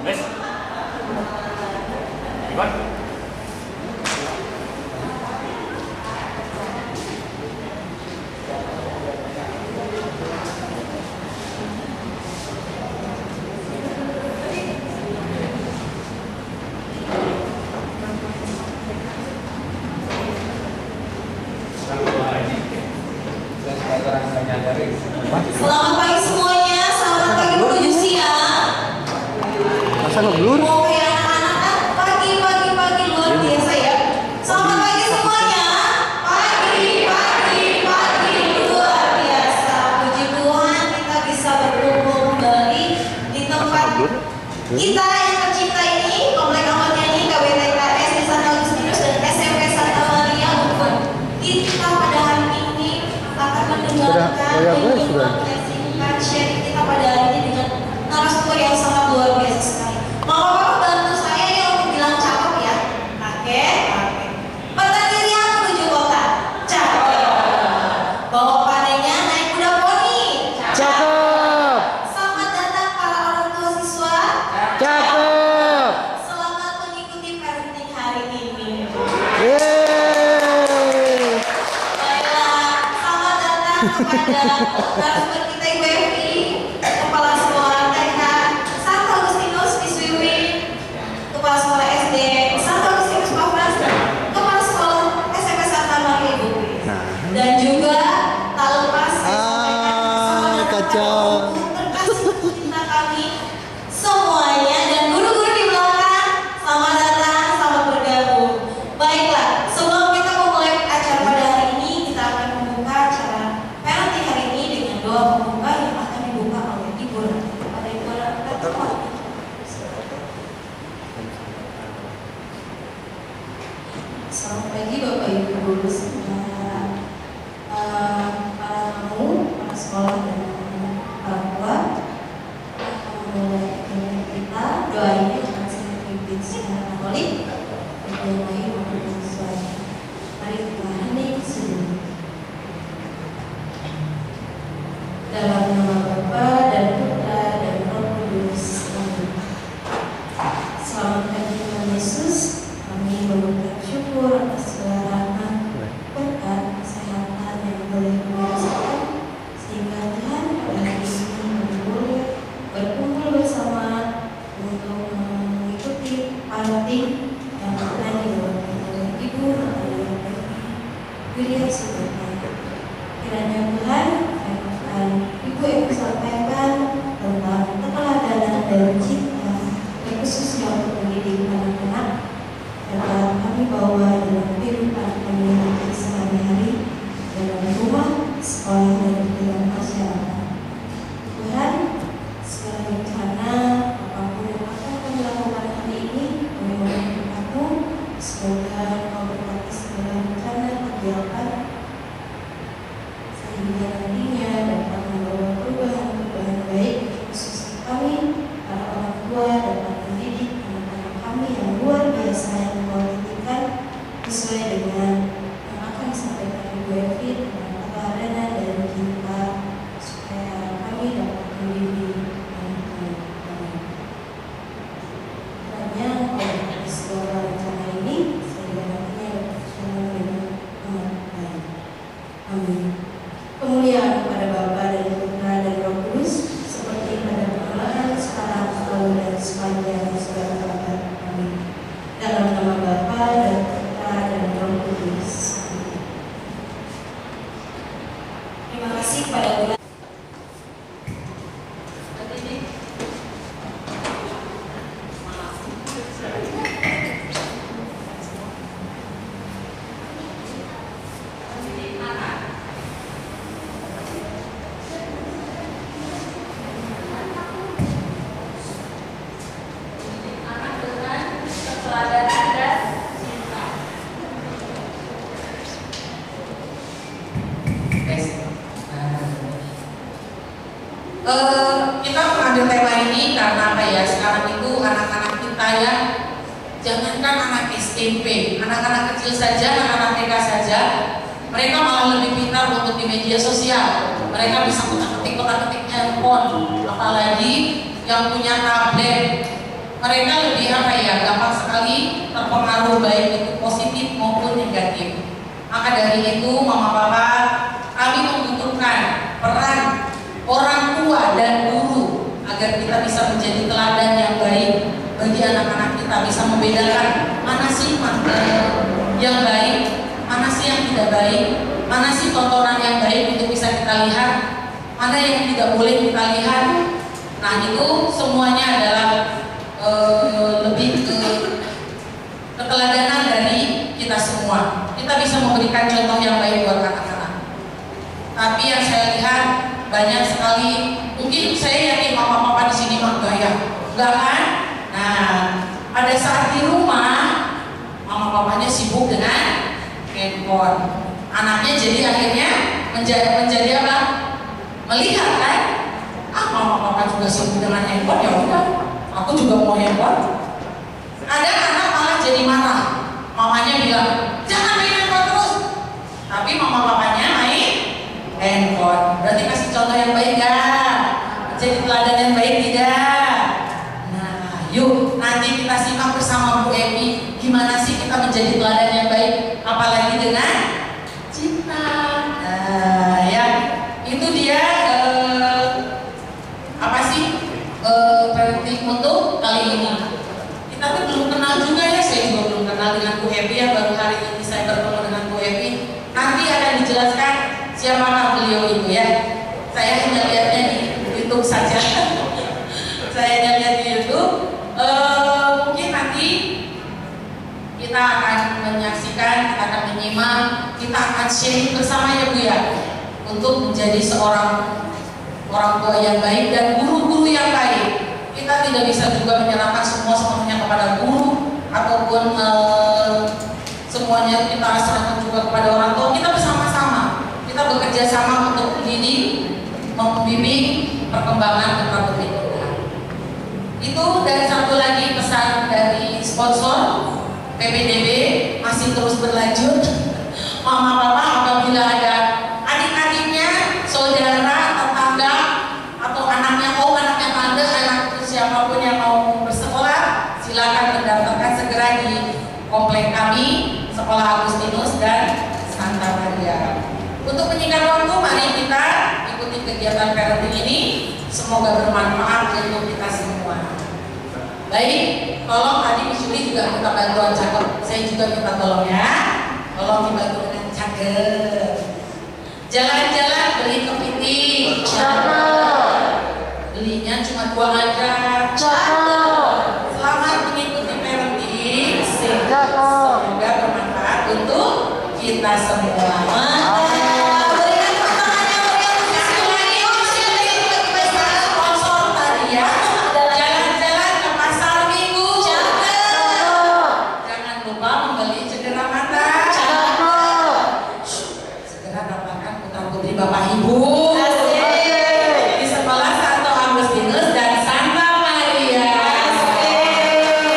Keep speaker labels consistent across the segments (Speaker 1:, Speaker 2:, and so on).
Speaker 1: Wes. Ikut.
Speaker 2: Selamat pagi semuanya, selamat pagi menuju siang.
Speaker 3: Masa ngeblur?
Speaker 2: Oke anak-anak, pagi luar biasa ya. Selamat pagi semuanya, pagi luar biasa. Puji Tuhan kita bisa berkumpul kembali di tempat kita yang tercinta ini, Komplek Ahmad Yani, KWTKS di Santo Agustinus dan SMP Santa Maria Ubud. Kita pada hari ini akan mendengarkan singkat sharing kita pada hari ini dengan narasumber yang sangat luar biasa sekali. Bapak-bapak bantu saya ya untuk bilang cakep ya. Oke. Pertandingan menuju kota. Cakep. Bawa panennya naik kuda poni.
Speaker 3: Cakep.
Speaker 2: Selamat datang para orang tua siswa.
Speaker 3: Cakep.
Speaker 2: Selamat mengikuti parenting hari ini.
Speaker 3: Yeay.
Speaker 2: Baiklah, selamat datang kepada narasumber kita Ibu Evi, Kepala Sekolah TK Santo Agustinus di Swiwi, Kepala Sekolah SD Santo Agustinus Pafras, Kepala Sekolah SMP Santa Maria Ibu. Dan juga tak lepas saya sampaikan
Speaker 3: kacau.
Speaker 2: terkasih tercinta kami semuanya dan guru-guru di belakang, selamat datang, selamat bergabung. Baiklah, sebelum kita memulai acara pada hari ini, kita akan membuka acara parenting hari ini dengan doa pembuka yang akan dibuka oleh Ibu Rati. Pada Ibu Rati. Selamat pagi Bapak Ibu Guru serta para tamu, para sekolah dan para tua. Memulai acara kita, doa ini akan saya pimpin secara katolik. Berdoa maupun sesuai. Mari kita hening sejenak. Dalam nama Bapa dan Putra dan Roh Kudus. Amin. Selamatkan Tuhan Yesus. Kami mengucap syukur atas segala rahmat, berkat, kesehatan yang boleh kami rasakan, sehingga Tuhan pada hari ini kami boleh berkumpul bersama untuk mengikuti parenting yang akan dibawakan oleh Ibu Widya Sudarmana. Kiranya Tuhan yang akan Ibu Evi sampaikan tentang keteladanan dan cinta, khususnya untuk mendidik anak-anak, dapat kami bawa dalam kehidupan kami nanti sehari-hari dalam rumah, sekolah, dan dalam masyarakat. Tuhan, segala rencana apapun yang akan kami lakukan hari ini, kami mohon berkat-Mu, semoga Kau berkati segala rencana kegiatan sehingga nantinya dapat membawa perubahan-perubahan baik, khususnya kami, para orang tua, dapat mendidik anak-anak kami yang luar biasa yang Kau titipkan sesuai dengan yang akan disampaikan Ibu Evi tentang keteladanan dan cinta, supaya kami dapat mendidik anak-anak kami. Kiranya Kau berkati segala rencana ini sehingga nantinya dapat berjalan dengan amat baik. Amin. Kemuliaan kepada Bapa dan Putra dan Roh Kudus, seperti pada permulaan, sekarang, selalu dan sepanjang segala abad. Amin. Dalam nama Bapa dan Putra dan Roh Kudus. Amin. Terima kasih kepada Bu.
Speaker 4: Kita mengambil tema ini karena apa ya? Sekarang itu anak-anak kita ya, jangankan anak SMP, anak-anak kecil saja, anak-anak TK saja, mereka malah lebih pintar untuk di media sosial. Mereka bisa kotak-ketik handphone, apalagi yang punya tablet. mereka lebih apa ya, gampang sekali terpengaruh baik itu positif maupun negatif. Maka dari itu mama papa, kami membutuhkan peran orang tua dan guru agar kita bisa menjadi teladan yang baik bagi anak-anak kita, bisa membedakan mana sih yang baik, mana sih yang tidak baik, mana sih tontonan yang baik untuk bisa kita lihat, mana yang tidak boleh kita lihat. Nah itu semuanya adalah lebih ke keteladanan dari kita semua. Kita bisa memberikan contoh yang baik buat anak-anak. Tapi yang saya lihat banyak sekali, mungkin saya yakin mama papa di sini mah gaya, enggak kan? Nah, pada saat di rumah mama papanya sibuk dengan handphone. Anaknya jadi akhirnya menjadi apa? Melihat kan? Mama papa juga sibuk dengan handphone, ya udah, aku juga mau handphone. Ada anak malah jadi marah. Mamanya bilang, jangan main handphone terus. Tapi mama papanya main handphone. Berarti kasih contoh yang baik kan? Jadi teladan yang baik tidak? Nah, yuk nanti kita simak bersama Bu Evi. Gimana sih kita menjadi teladan yang baik? Apalagi dengan cinta. Nah, ya itu dia apa sih parenting untuk kali ini. Kita tuh belum kenal juga ya, saya juga belum kenal dengan Bu Evi ya, baru hari ini saya bertemu dengan Bu Evi. Nanti akan dijelaskan siapakah beliau itu ya. Saya hanya lihatnya di YouTube saja. Saya hanya lihat di YouTube. Mungkin nanti kita akan menyaksikan, kita akan menyimak, kita akan sharing bersama ya Bu ya, untuk menjadi seorang orang tua yang baik dan guru-guru yang baik. Kita tidak bisa juga menyerahkan semuanya kepada guru ataupun semuanya kita serahkan juga kepada orang tua. Kita bersama-sama, kita bekerja sama untuk mendidik, membimbing perkembangan putra putri kita. Itu. Dan satu lagi pesan dari sponsor PPDB masih terus berlanjut. Mama papa apabila ada adik-adiknya, saudara, tetangga, atau anaknya tante, anak siapapun yang mau bersekolah, silakan mendaftarkan segera di komplek kami, Sekolah Agustinus dan Santa Maria. Untuk menyingkat waktu, mari kita ikuti kegiatan parenting ini. Semoga bermanfaat untuk kita semua. Baik, tolong tadi Miss Yuli juga minta bantuan cakep. Saya juga minta tolong ya. Tolong dibantu dengan cakep. Jalan-jalan beli kepiting. Belinya cuma 2 aja. Selamat mengikuti parenting. Semoga bermanfaat untuk kita semua. Sponsor tadi ya. Jalan-jalan ke pasar minggu. Jangan lupa membeli cendera mata. Segera dapatkan putra putri Bapak Ibu. Di sekolah Santo Agustinus dan Santa Maria.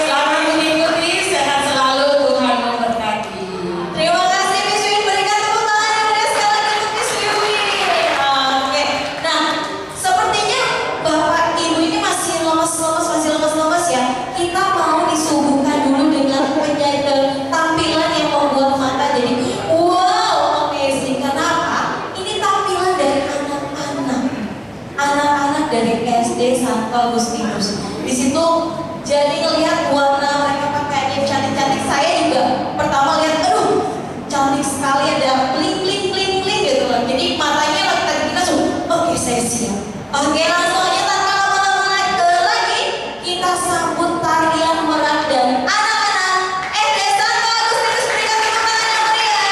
Speaker 4: Selamat mengikuti, sehat selalu, Tuhan memberkati.
Speaker 2: Terima kasih Miss Yuli, berikan tepuk tangan yang meriah sekali lagi untuk Miss Yuli. Oke, nah sepertinya Bapak Ibu ini masih lemes ya. Kita mau disuguhkan dulu dengan tampilan yang membuat mata jadi wow, amazing. Karena apa? Ini tampilan dari anak-anak dari SD Santo Agustinus. Di situ jadi ngelihat warna mereka pakaiannya cantik-cantik. Saya juga pertama lihat, aduh cantik sekali, ada bling gitu loh. Jadi matanya tadi kita oke saya siap. Oke, langsung aja tanpa lama-lama lagi kita sambut tarian merak dan anak-anak SD Santo Agustinus. Berikan tepuk tangan yang meriah.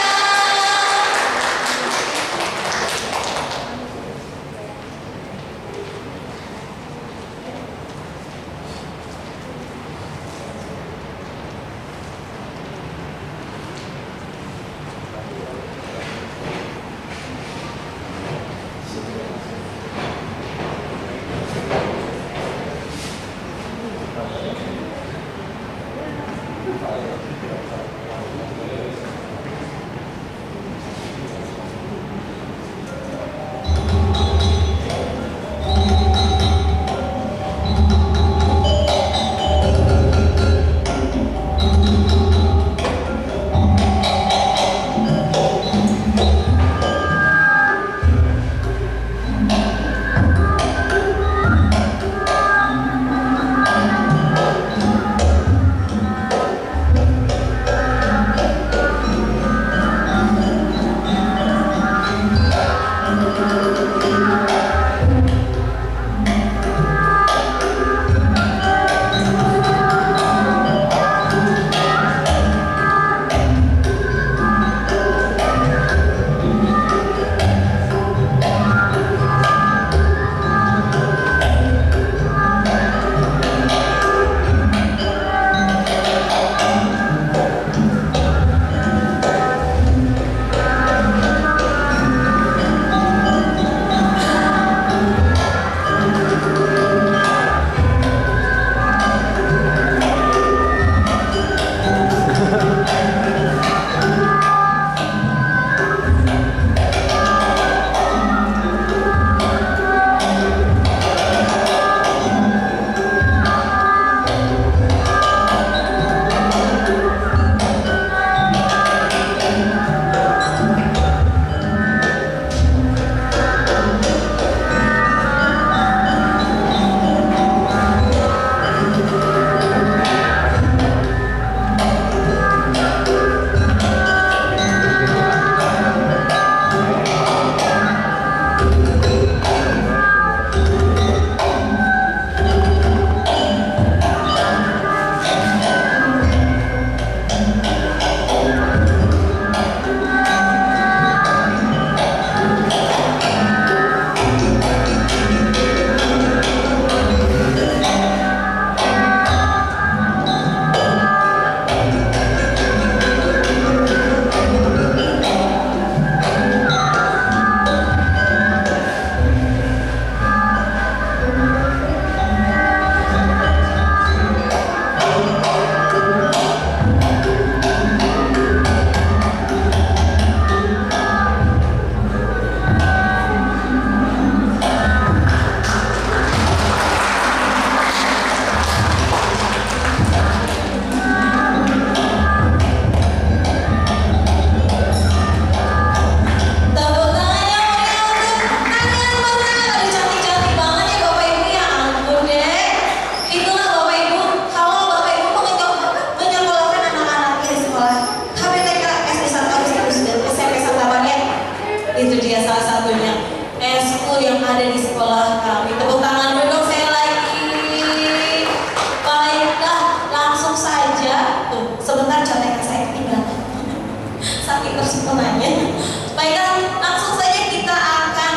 Speaker 2: tersempurnanya. Baiklah, langsung saja kita akan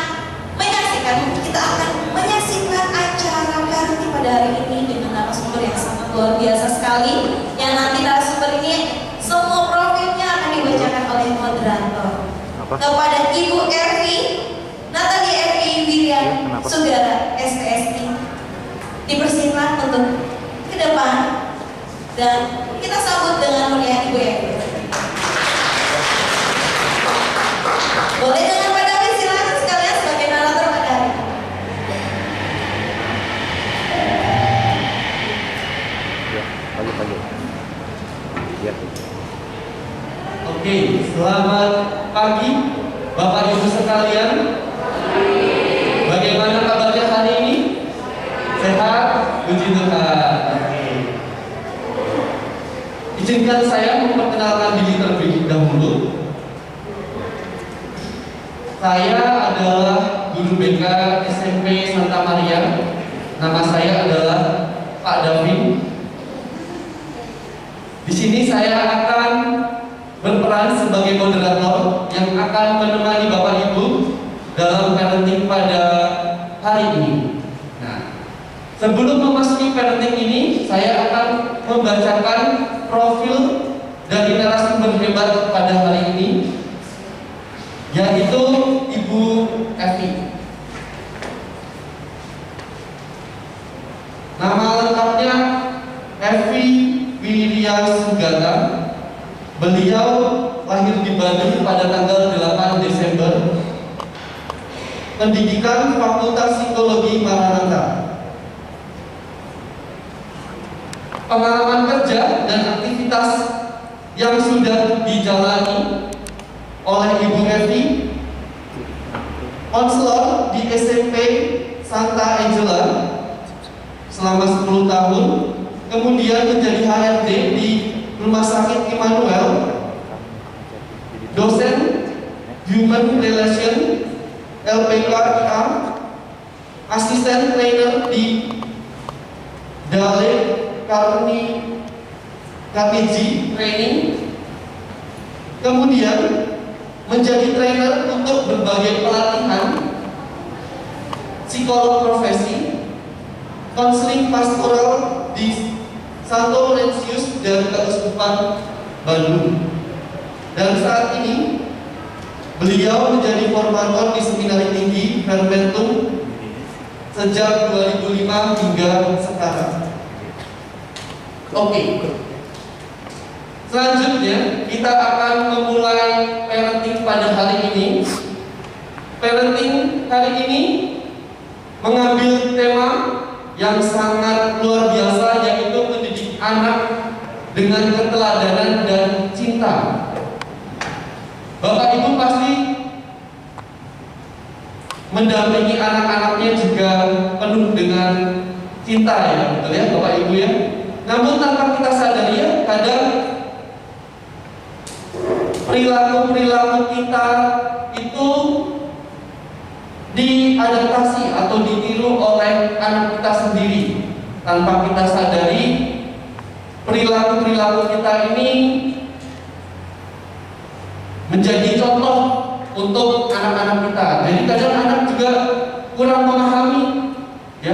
Speaker 2: menyaksikan acara parenting pada hari ini dengan narasumber yang sangat luar biasa sekali. Yang nanti narasumber ini semua profilnya akan dibacakan oleh moderator. Kepada Ibu Ervi Natali Ervi Wirian Sugara SPSI dipersilakan untuk ke depan dan kita sambut dengan mulia Ibu Ervi. Boleh dengan Pak David, silakan sekalian sebagai narator pada hari ini.
Speaker 3: Pagi. Ya.
Speaker 1: Oke, selamat pagi Bapak Ibu sekalian. Bagaimana kabarnya hari ini? Sehat? Puji Tuhan. Oke. Izinkan saya memperkenalkan diri terlebih dahulu. Saya adalah guru BK SMP Santa Maria. Nama saya adalah Pak David. Di sini saya akan berperan sebagai moderator yang akan menemani Bapak Ibu dalam parenting pada hari ini. Nah, sebelum memasuki parenting ini, saya akan membacakan profil dari narasumber hebat pada hari ini, yaitu Ibu Evi. Nama lengkapnya Evi Wirian Sugara. Beliau lahir di Bandung pada tanggal 8 Desember. Pendidikan Fakultas Psikologi Maranatha. Pengalaman kerja dan aktivitas yang sudah dijalani oleh Ibu Evi: konselor di SMP Santa Angela selama 10 tahun, kemudian menjadi HRD di Rumah Sakit Immanuel, dosen Human Relation LPKIA, asisten trainer di Dale Carnegie Training, kemudian menjadi trainer untuk berbagai pelatihan psikolog profesi, konseling pastoral di Santo Laurentius dan Keuskupan Bandung. Dan saat ini beliau menjadi formator di Seminari Tinggi Hermentum sejak 2005 hingga sekarang. Oke. Selanjutnya kita akan memulai parenting pada hari ini. Parenting hari ini mengambil tema yang sangat luar biasa, yaitu mendidik anak dengan keteladanan dan cinta. Bapak Ibu pasti mendampingi anak-anaknya juga penuh dengan cinta, ya, betul ya Bapak Ibu ya. Namun tanpa kita sadari ya, kadang perilaku kita itu diadaptasi atau ditiru oleh anak kita sendiri. Tanpa kita sadari, perilaku kita ini menjadi contoh untuk anak-anak kita. Jadi kadang anak juga kurang memahami, ya,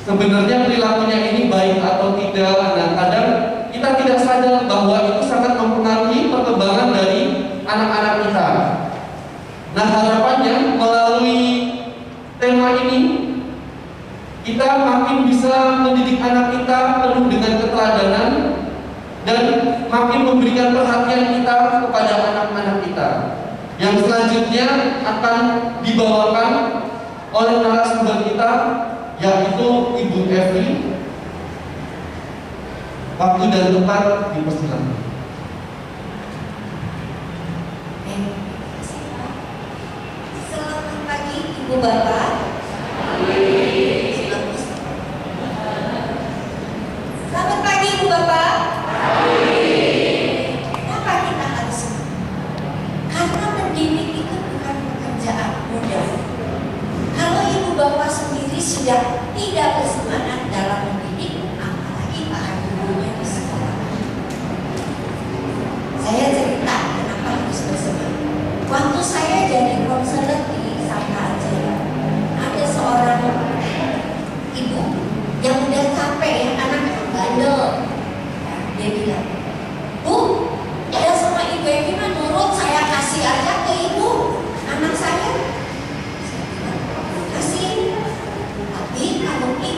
Speaker 1: sebenarnya perilakunya ini baik atau tidak. Nah, kadang kita tidak sadar bahwa itu sangat mempengaruhi perkembangan dari anak-anak kita. Nah, harapannya melalui tema ini kita makin bisa mendidik anak kita penuh dengan keteladanan dan makin memberikan perhatian kita kepada anak-anak kita. Yang selanjutnya akan dibawakan oleh narasumber kita, yaitu Ibu Evi. Waktu dan tempat dipersilakan.
Speaker 2: Selamat pagi Ibu Bapak. Selamat pagi Ibu Bapak. Kenapa kita harus semangat? Karena mendidik itu bukan pekerjaan mudah. Kalau Ibu Bapak sendiri sudah tidak bersemangat dalam mendidik, apalagi para gurunya di sekolah.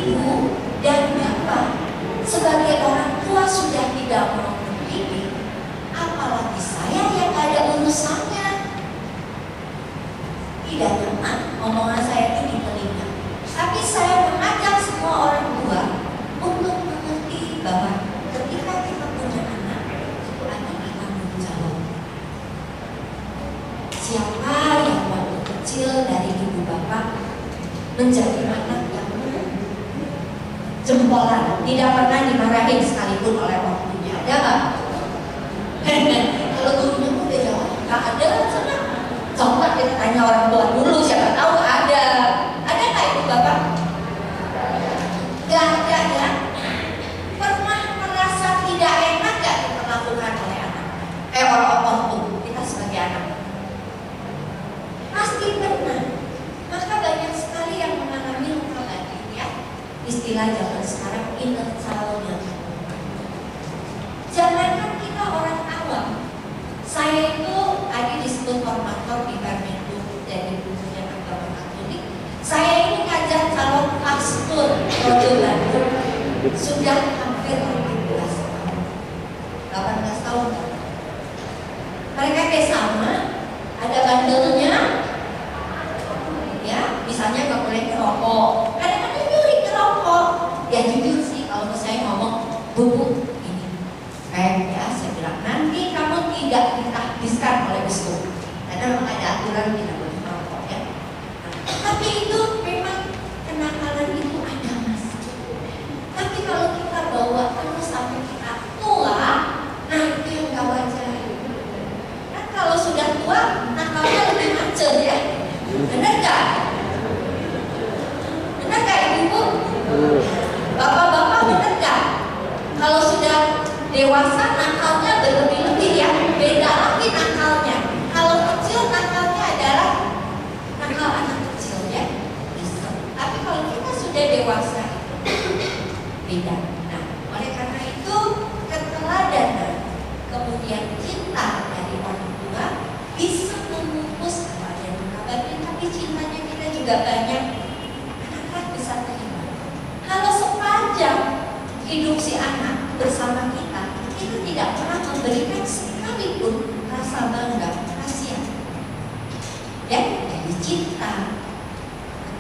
Speaker 2: ibu dan bapak sebagai orang tua sudah tidak mau mendidik, apalagi saya yang gak ada urusannya. Tidak nyaman omongan saya itu di telinga, tapi saya mengajak semua orang tua untuk mengerti bahwa ketika kita punya anak, itu anak kita tanggung jawab. Siapa yang waktu kecil dari ibu bapak menjadi anak yang jempolan, tidak pernah dimarahin sekalipun oleh waktunya, ada nggak? Kalau gurunya udah jawab, nggak ada, sana. Coba kita tanya orang tua dulu, siapa tahu ada. Ada nggak ibu bapak? Nggak ada ya. Pernah merasa tidak enak nggak diperlakukan oleh anak? Orang tua kita sebagai anak. Pasti pernah. Maka banyak sekali yang mengalami luka batin ya. Istilah zaman sekarang inner child. Jangankan kita orang awam. Saya itu tadi disebut formator di Permendu dari Dunia Agama Katolik. Saya ini ngajar calon pastor Rodo Bandung sudah hampir 18 tahun. 18 tahun. Mereka kayak sama, ada bandelnya. Ya, misalnya nggak boleh ngerokok. Kadang-kadang nyuri ngerokok. Ya jujur sih kalau saya ngomong, Bu, ini, ya saya bilang nanti kamu tidak ditahbiskan oleh biskup. Karena memang ada aturan tidak boleh merokok ya. Tapi itu memang kenakalan itu ada mas. Tapi kalau kita bawa terus sampai kita tua, nah itu yang gak wajar. Kan kalau sudah tua, nakalnya lebih macet ya. Benar gak? Benar gak ibu? Bapak-bapak benar gak? Kalau sudah dewasa nakalnya berlebih-lebih ya. Beda lagi nakalnya. Kalau kecil nakalnya adalah nakal anak kecil ya. Bisa. Tapi kalau kita sudah dewasa beda. Nah, oleh karena itu keteladanan kemudian cinta dari orang tua bisa memupus apa yang mengabarkan, tapi cintanya kita juga banyak. Anak-anak bisa terima. Kalau sepanjang hidup si anak bersama kita tidak pernah memberikan sekalipun rasa bangga, kasihan. Ya, jadi cinta,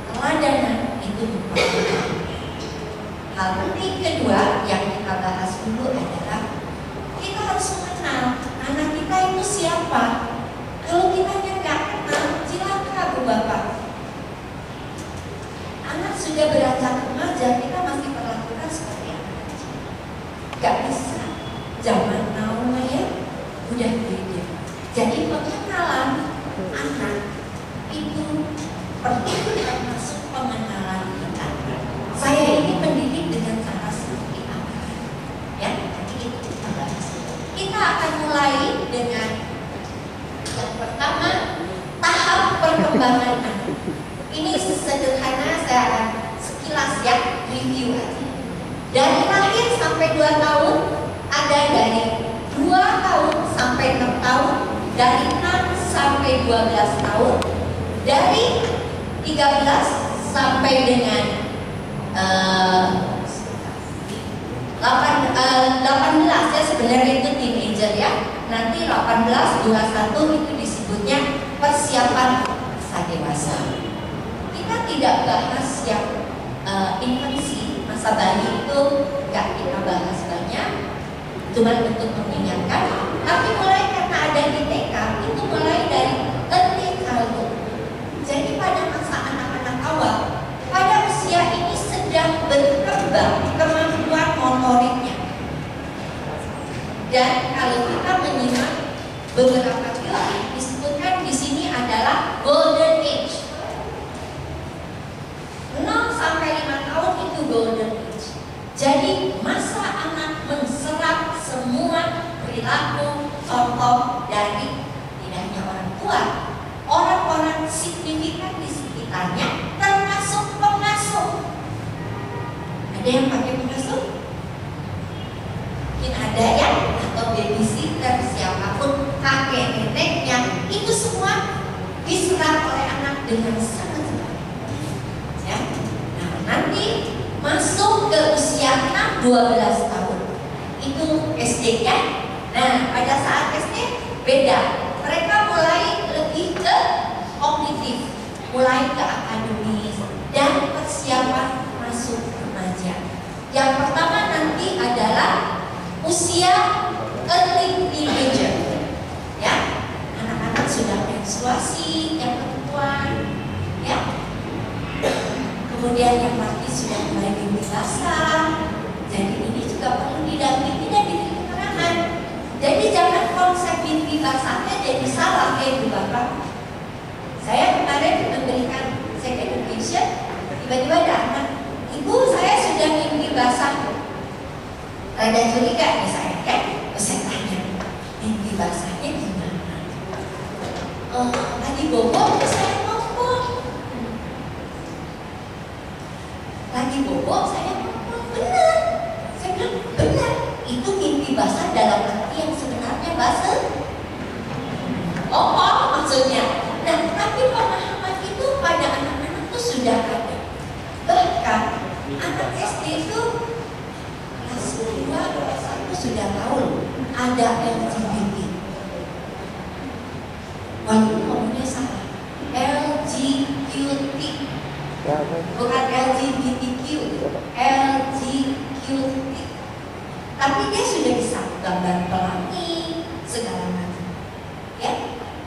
Speaker 2: keteladanan itu merupakan hal penting kedua yang kita bahas dulu adalah kita harus mengenal anak kita itu siapa. Kalau kita nggak kenal, silakan Bu Bapak. Anak sudah beranjak remaja, kita masih perlakukan seperti anak kecil. Gak bisa. Zaman now ya udah beda. Jadi pengenalan anak itu penting termasuk pengenalan kita. Saya ini pendidik dengan cara seperti apa? Ya, jadi itu kita bahas. Kita akan mulai dengan yang pertama tahap perkembangan anak. Ini sesederhana saya akan sekilas ya review aja. Dari lahir sampai 2 tahun. Ada dari 2 tahun sampai 6 tahun, dari 6 sampai 12 tahun, dari 13 sampai dengan 18 ya sebenarnya itu teenager ya. Nanti 18, 21 itu disebutnya persiapan masa dewasa. Kita tidak bahas yang infansi, masa bayi itu nggak kita bahas banyak. Cuma untuk mengingatkan, tapi mulai karena ada di TK itu mulai dari early childhood. Jadi pada masa anak-anak awal, pada usia ini sedang berkembang kemampuan motoriknya. Dan kalau kita menyimak beberapa teori disebutkan di sini adalah golden age. 0 sampai 5 tahun itu golden age. Jadi masa anak menserap semua perilaku, contoh dari tidak hanya orang tua, orang-orang signifikan di sekitarnya, termasuk pengasuh. Ada yang pakai pengasuh? Mungkin ada ya, atau babysitter, siapapun, kakek neneknya, itu semua diserap oleh anak dengan sangat baik. Ya, nah nanti masa ke usia 6-12 tahun. Itu SD kan? Nah, pada saat SD beda. Mereka mulai lebih ke kognitif, mulai ke akademis dan persiapan masuk remaja. Yang pertama nanti adalah usia early teenager. Ya, anak-anak sudah menstruasi, yang perempuan, ya. Kemudian yang laki sudah mulai mimpi basah. Jadi ini juga perlu didampingi dan diberi keterangan. Jadi jangan konsep mimpi basahnya jadi salah kayak Ibu Bapak. Saya kemarin memberikan sex education, tiba-tiba ada anak, Ibu saya sudah mimpi basah. Rada curiga nih saya kan? Saya tanya, mimpi basahnya gimana? Tadi bobo saya ngomong. Lagi bobo saya ngomong, benar. Saya bilang benar. Itu mimpi basah dalam arti yang sebenarnya basah. Oh, maksudnya. Nah, tapi pemahaman itu pada anak-anak itu sudah ada. Bahkan anak SD itu kelas 2, kelas 1 sudah tahu ada LGBT. Walaupun ngomongnya salah, LGBT. Bukan LGBTQ, LGQT. Tapi dia sudah bisa gambar pelangi, segala macam. Ya,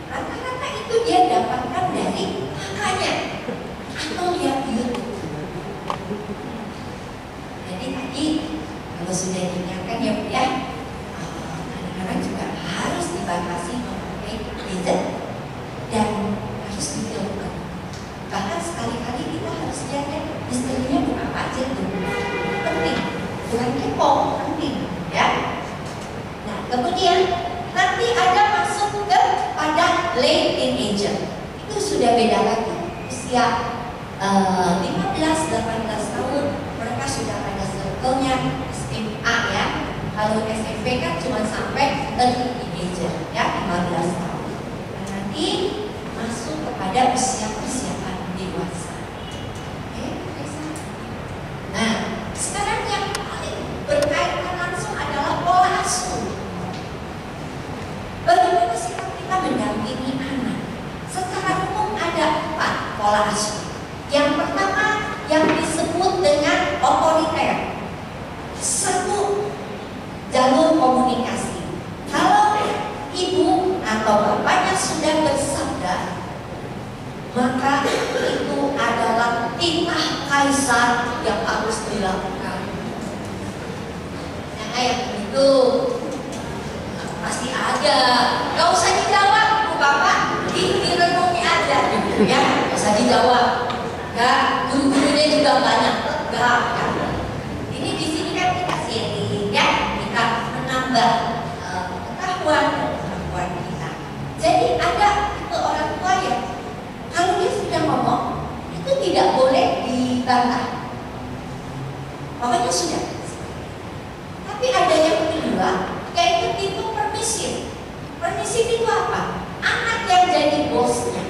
Speaker 2: rata-rata itu dia dapatkan dari kakaknya atau lihat YouTube. Jadi tadi kalau sudah diingatkan ya, anak-anak juga harus dibatasi memakai gadget dan harus difilmkan. Bahkan sekali-kali kita harus lihat istrinya bukan apa aja tuh, penting, bukan kepo, penting, ya. Nah, kemudian nanti ada masuk ke pada late teenager, itu sudah beda lagi, usia 15-18 tahun, mereka sudah ada circle-nya SMA ya. Kalau SMP kan cuma sampai early teenager ya, 15 tahun. Nah, nanti masuk kepada usia persiapan dewasa. Oke, nah, sekarang yang paling berkaitan langsung adalah pola asuh. Bagaimana sikap kita mendampingi anak? Secara umum ada 4 pola asuh. Yang pertama yang disebut dengan otoriter. 1, jalur komunikasi. Kalau ibu atau bapaknya sudah bersabda, maka itu adalah titah kaisar yang harus dilakukan. Nah, kayak begitu pasti ada. Gak usah dijawab, Bu Bapak, direnungi aja, ya. Gak usah dijawab. Gak, guru-gurunya juga banyak. Gak. Ini di sini kan kita sharing, ya. Kita menambah pengetahuan kita. Jadi ada itu orang tua yang kalau dia sudah ngomong, itu tidak boleh dibantah. Pokoknya sudah. Tapi ada yang kedua, yaitu tipe permisif. Permisif itu apa? Anak yang jadi bosnya.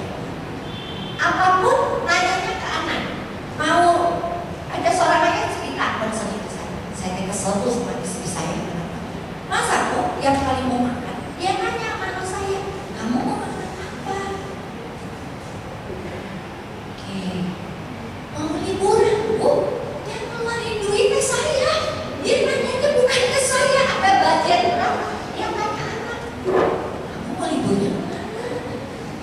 Speaker 2: Apapun nanyanya ke anak. Mau ada seorang ayah cerita konseling saya kesel tuh sama istri saya. Masa kok yang paling mau makan? Dia nanya sama anak saya, kamu mau makan apa? Mau liburan, Bu? Yang ngeluarin duitnya saya. Dia nanya bukan ke saya, ada budget berapa? Dia tanya anak, kamu mau liburan mana?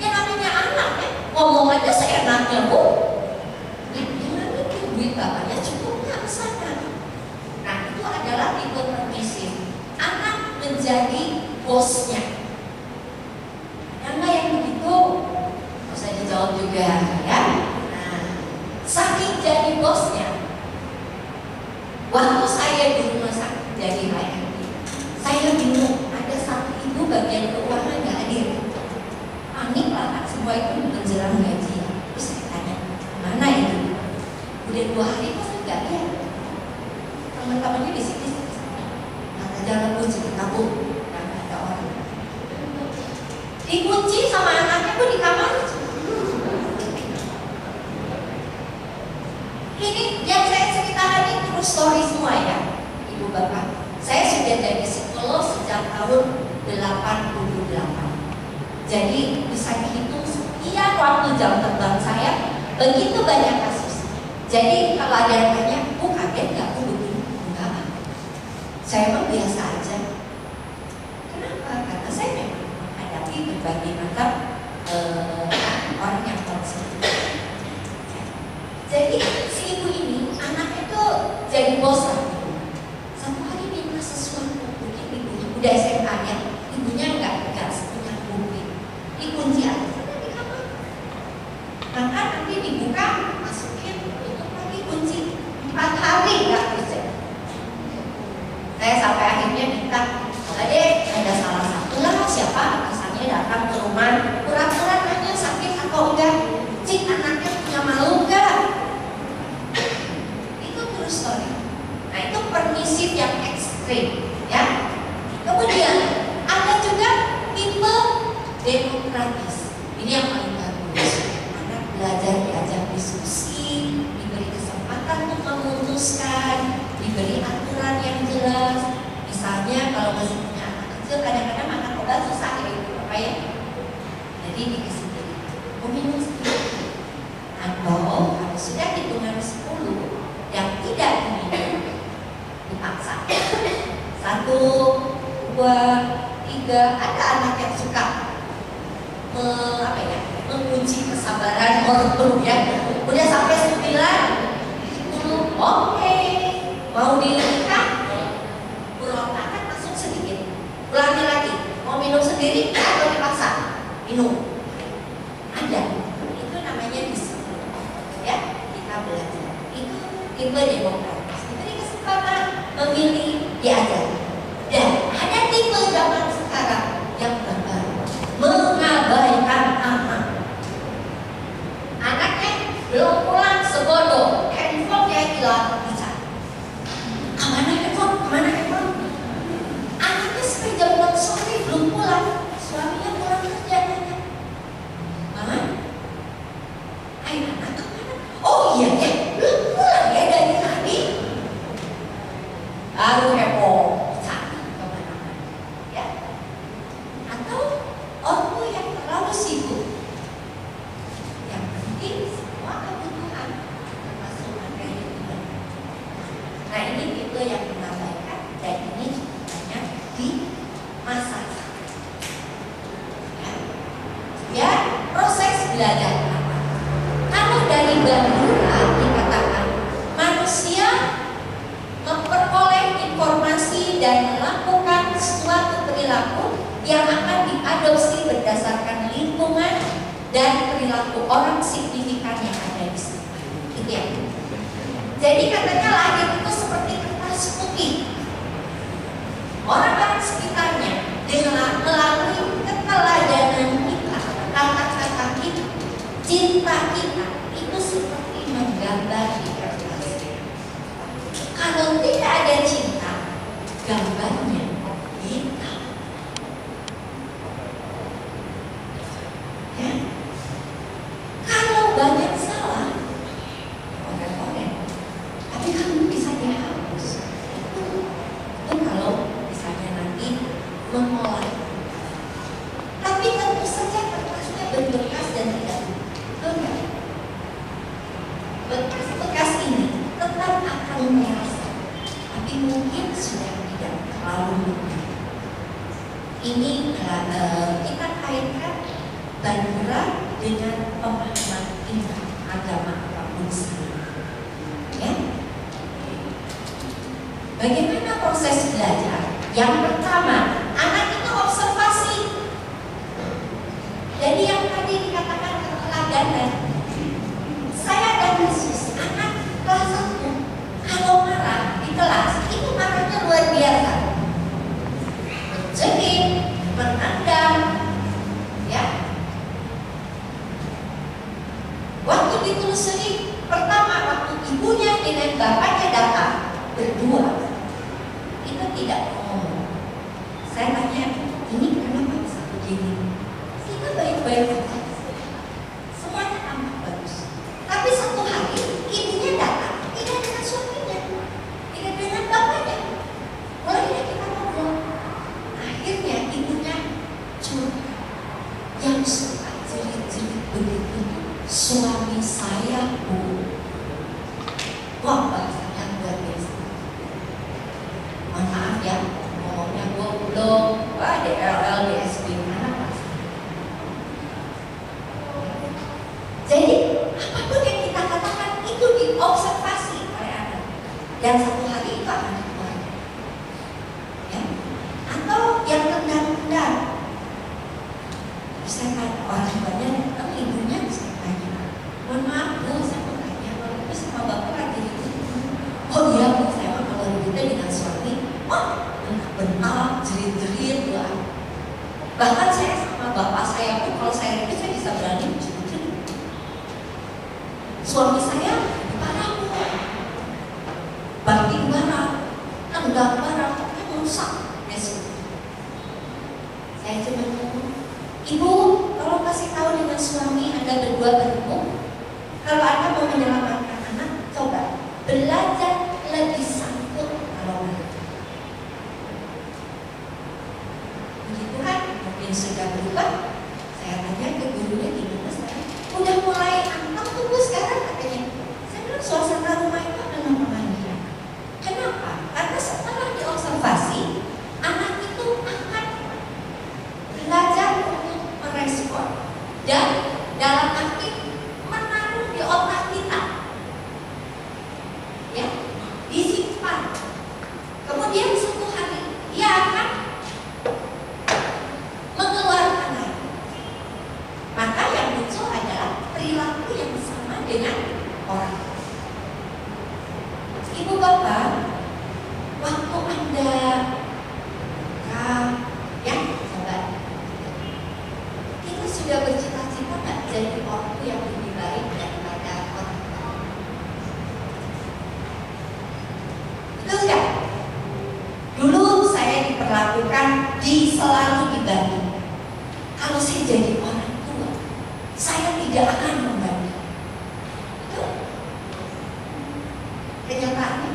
Speaker 2: Ya namanya anak ya, ngomong aja seenaknya, Bu. Jangan mikir duit bapaknya cukup nggak ke sana. Nah, itu adalah tipe permisif. Anak menjadi bosnya. Karena yang begitu, nggak usah dijawab juga, ya. Saking jadi bosnya, waktu saya di rumah sakit jadi HRD, saya bingung, ada satu ibu bagian keuangan nggak hadir. Panik lah, kan semua itu menjelang gaji. Terus saya tanya, mana itu? Udah 2 hari kok saya nggak lihat. Teman-temannya di sini, kata jangan kunci kabur, nggak ada orang. Dikunci sama anaknya pun di kamar. Ini yang saya ceritakan ini true story Bapak, saya sudah jadi psikolog sejak tahun 88. Jadi bisa dihitung sekian waktu jam terbang saya, begitu banyak kasus. Jadi kalau ada yang tanya, Bu kaget nggak Bu begini? Enggak, saya mah biasa aja. Kenapa? Karena saya memang menghadapi berbagai macam orang yang toksik. Jadi si ibu ini anaknya tuh jadi bosan. Satu hari minta sesuatu, mungkin ibunya udah SMA ya, ibunya nggak punya bukti, dikunci aja sana di kamar. Maka nanti dibuka, masukin, tutup lagi kunci. 4 hari nggak bisa. Saya sampai akhirnya minta, Adek, ada salah satu lah siapa atasannya datang ke rumah, pura-pura nanya sakit atau enggak, cik anaknya punya malu enggak? Itu true story. Nah itu permisif yang ekstrim, ya. Kemudian ada juga tipe demokratis. Ini yang paling bagus. Anak belajar diajak diskusi, diberi kesempatan untuk memutuskan, diberi aturan yang jelas. Misalnya kalau masih punya anak kecil, kadang-kadang makan obat susah ya ibu bapak ya. Jadi dikasih beri, minum sedikit. Atau kalau sudah hitungan 10 yang tidak diminum, dipaksa. 1, 2, 3. Ada anak yang suka mengunci kesabaran ortu ya. Udah sampai 9, 10, oke. Mau dinikah, berontakan masuk sedikit. Ulangi lagi, mau minum sendiri atau dipaksa? Minum. Ada. Itu namanya disiplin. Ya, kita belajar. Itu tipe demokratis. Diberi kesempatan memilih, diajar. Dan ada tipe zaman sekarang yang terbaru, mengabaikan anak. Anaknya belum pulang sebodoh, handphone-nya hilang, dicari. Kemana handphone? Kemana handphone? Anaknya sampai jam 6 sore belum pulang. Suaminya pulang kerja nanya, Mama, anak kemana? Oh iya ya, belum pulang ya dari tadi. Baru heboh, cari kemana-mana, ya. Atau orang yang terlalu sibuk, yang penting semua kebutuhan termasuk materi juga. Nah ini tipe yang mengabaikan, dan ini banyak di masa sekarang. Ya, proses belajar apa? Kalau dari Bandura dikatakan manusia memperoleh informasi dan melakukan suatu perilaku yang akan diadopsi berdasarkan lingkungan dan perilaku orang signifikan yang ada di sekitar. Itu ya. Jadi katanya lahir itu seperti kertas putih. Orang-orang sekitarnya dengan melalui keteladanan kita, kata-kata kita, cinta kita, itu seperti menggambar di kertas. Kalau tidak ada cinta, gambarnya hitam. Ya. Kalau banyak salah, orang-orang, tapi kamu bisa dihapus. Itu kalau misalnya nanti mengolah. Tapi tentu saja kertasnya berbekas dan tidak benar. Bekas-bekas ini tetap akan merasa, tapi mungkin sudah tidak terlalu benar. Ini kita kaitkan Bandura dengan pemahaman kita agama apapun sendiri. Ya. Bagaimana proses belajar? Yang pertama, anak itu observasi. Jadi yang tadi dikatakan keteladanan. Saya ada kasus anak kelas 1 kalau marah di kelas itu marahnya luar biasa. Menjerit, menendang, ya. Waktu ditelusuri, pertama waktu ibunya dengan bapaknya datang berdua, itu tidak ngomong. Saya tanya, ini kenapa bisa begini? Kita baik-baik saja, semuanya tampak bagus. Tapi satu hari ibunya datang, Dan satu hari itu akan dikeluarkan. Ya. Atau yang tendang-tendang. Saya tanya orang tuanya, atau ibunya, saya tanya, mohon maaf Bu, saya mau tanya, kalau itu sama bapak lagi ribut. Oh iya Bu, saya kalau ributnya dengan suami, bentak, jerit-jerit, bahkan saya sama bapak saya pun kalau saya ribut saya bisa berani jerit-jerit. Suami saya parah Bu, banting barang, tendang barang, tapi merusak. Saya cuma ngomong, Ibu, tolong kasih tahu dengan suami Anda berdua bertemu. Kalau Anda mau menyelamatkan anak, coba belajar lebih sanggup kalau begitu. Begitu kan? Mungkin sudah berubah. Saya tanya ke gurunya gimana sekarang. Udah mulai anak tubuh sekarang katanya. Saya bilang suasana rumah itu adalah pemanggilan. Kenapa? Karena setelah diobservasi, anak itu akan belajar merespon dan dalam arti menaruh di otak kita, ya, disimpan. Kemudian suatu hari dia akan mengeluarkan air. Maka yang muncul adalah perilaku yang sama dengan orang. Ibu bapak, waktu Anda ya, coba kita sudah bercita-cita nggak jadi orang yang lebih baik daripada orang tua? Betul nggak? Dulu saya diperlakukan selalu dibanding. Kalau saya jadi orang tua, saya tidak akan membanding. Betul? Kenyataannya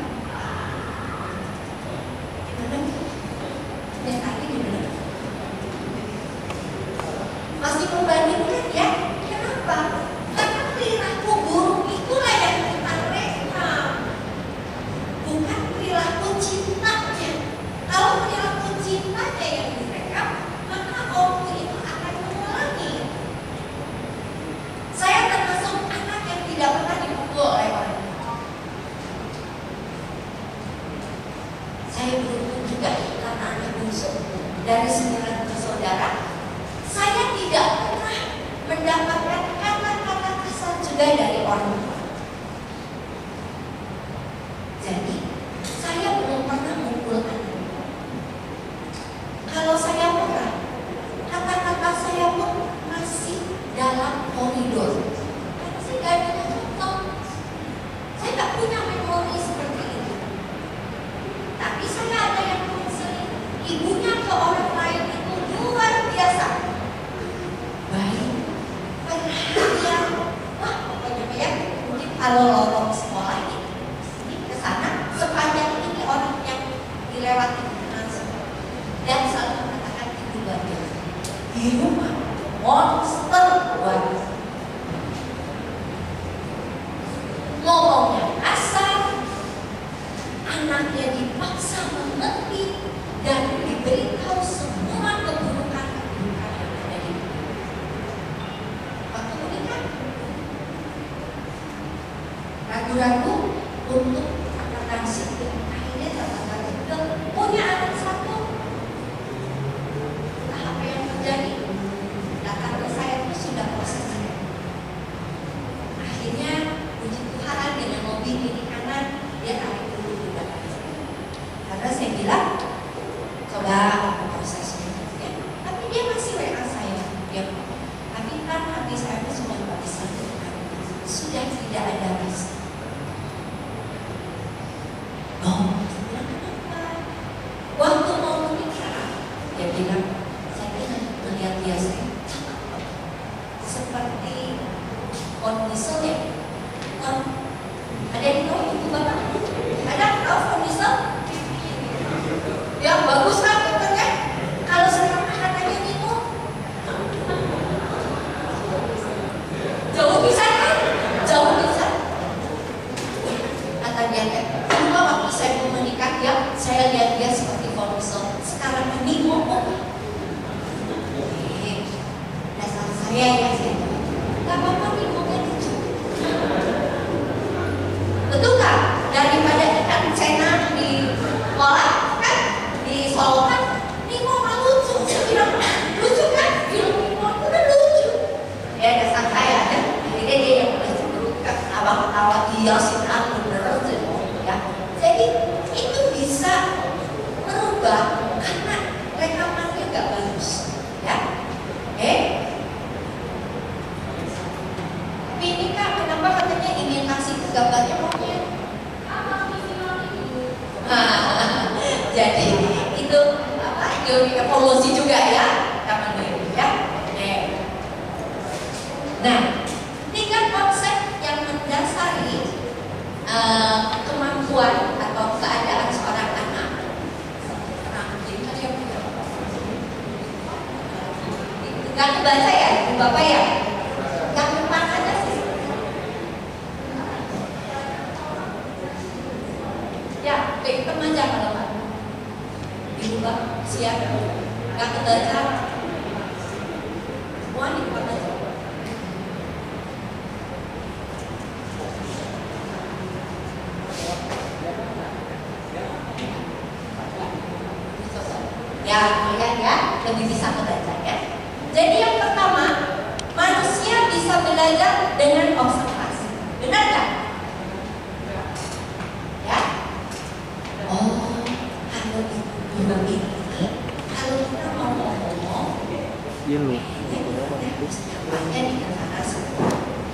Speaker 2: gimana? Kenyataannya gimana? Masih membandingkan ya? Kenapa? Karena perilaku buruk itulah yang kita rekam, bukan perilaku cintanya. Kalau perilaku cintanya yang direkam, maka orang itu akan mengulangi. Saya termasuk anak yang tidak pernah dipukul oleh orang tua. Saya beruntung juga karena anak bungsu dari 9 bersaudara. Saya tidak pernah mendapatkan kata-kata kasar juga dari orang tua. Jadi, saya belum pernah mukul anak. Kalau saya pernah, kata-kata saya pun masih dalam koridor. Karena saya gak ada contoh. Saya gak punya memori seperti itu. Tapi saya ada yang konseling. Ibunya ke orang lain itu luar biasa. Baik, perhatian. Wah, pokoknya ya, mungkin kalau lorong sekolah ini ke sana, sepanjang ini orang yang dilewati kenal semua. Dan selalu mengatakan itu luar biasa. Di rumah, monster luar biasa. Ngomongnya kasar, anaknya dipaksa mengerti dan diberitahu semua keburukan yang ada di dunia. Waktu menikah, ragu-ragu untuk akan sipil. Akhirnya ternyata juga punya anak satu. Entah apa yang terjadi, datang ke saya itu sudah prosesnya. Akhirnya puji Tuhan dengan mobil kiri kanan dia tarik dulu di belakang saya. Karena saya bilang coba aku prosesnya, ya. Tapi dia masih WA saya, dia tapi kan hati saya itu sudah nggak bisa sudah tidak ada rasa. Oh, dia bilang kenapa? Waktu mau menikah, dia bilang saya melihat dia saya seperti kondisi ya. Ada yang tahu itu bapak? Ada yang tahu kondisi? Ya bagus kan, betul kan? Kalau sekarang katanya gitu, jauh bisa kan? Jauh bisa. Kata dia kan, dulu waktu saya mau menikah ya, saya lihat dia seperti kondisi. Sekarang ini ngomong, dasar saya ya saya. Gak apa-apa nih ngomongnya lucu. Betul kan? Daripada ikan saya
Speaker 5: Jadi itu teori evolusi juga ya, kapan dulu ya. Nah, ini kan konsep yang mendasari kemampuan atau keadaan seorang anak. Gak kebaca ya, Ibu Bapak ya? Yang depan aja sih. Ya, hitam aja kalau Pak. Ibu Bapak siap. Gak kebaca. Semua di depan aja. Ya, lihat ya, lebih bisa membaca ya. Jadi yang pertama, manusia bisa belajar dengan observasi. Benar nggak? Ya. Oh, kalau begini, kalau kita mau ngomong,
Speaker 3: Ini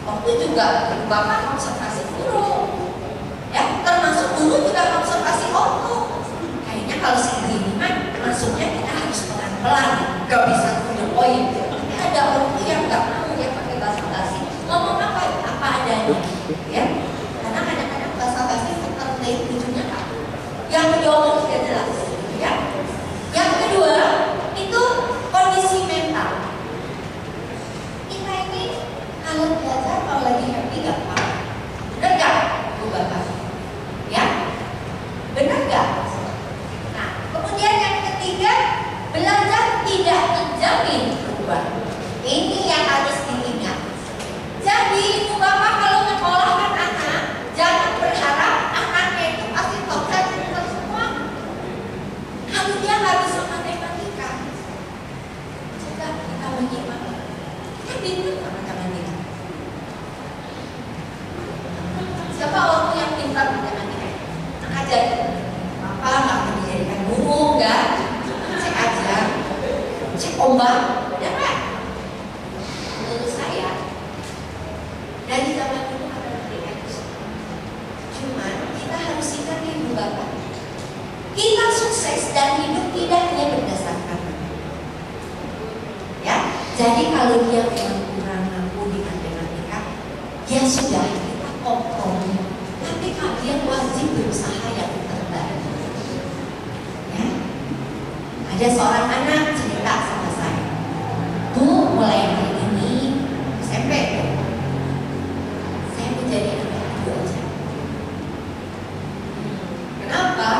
Speaker 5: waktu juga Bapak observasi guru, ya, termasuk guru juga observasi ortu. Kayaknya kalau segini mah masuknya kita harus pelan-pelan, gak bisa punya poin. Tapi ada ortu yang gak mau ya pakai basa-basi, ngomong apa adanya, ya. Karena kadang-kadang basa-basi seperti ujungnya kan, yang diomong tidak jelas, ya. Yang kedua itu kondisi mental. Kita ini kalau belajar kalau lagi happy gampang, benar gak, Bu Bapak? Ya, benar gak? Nah, kemudian yang ketiga, belajar tidak menjamin perubahan. Ini yang harus diingat. Jadi, Ibu Bapak kalau menyekolahkan anak, jangan berharap anaknya itu pasti top 10 semua. Kalau dia nggak bisa matematika, coba kita menyimak. Kita bingung sama matematika. Siapa orang yang pintar matematika? Ajar. Apa nggak mau dijadikan guru enggak? Cek aja, cek ombak, ya kan? Menurut saya dari zaman dulu matematika itu. Cuman kita harus ingat Ibu Bapak, kita sukses dan hidup tidak hanya berdasarkan. Ya, jadi kalau dia memang kurang mampu di matematika, ya sudah kita kompromi. Tapi kalian wajib berusaha yang terbaik. Ya, ada seorang anak cerita sama saya, Bu, mulai hari ini SMP, saya mau jadi anak ibu aja. Kenapa?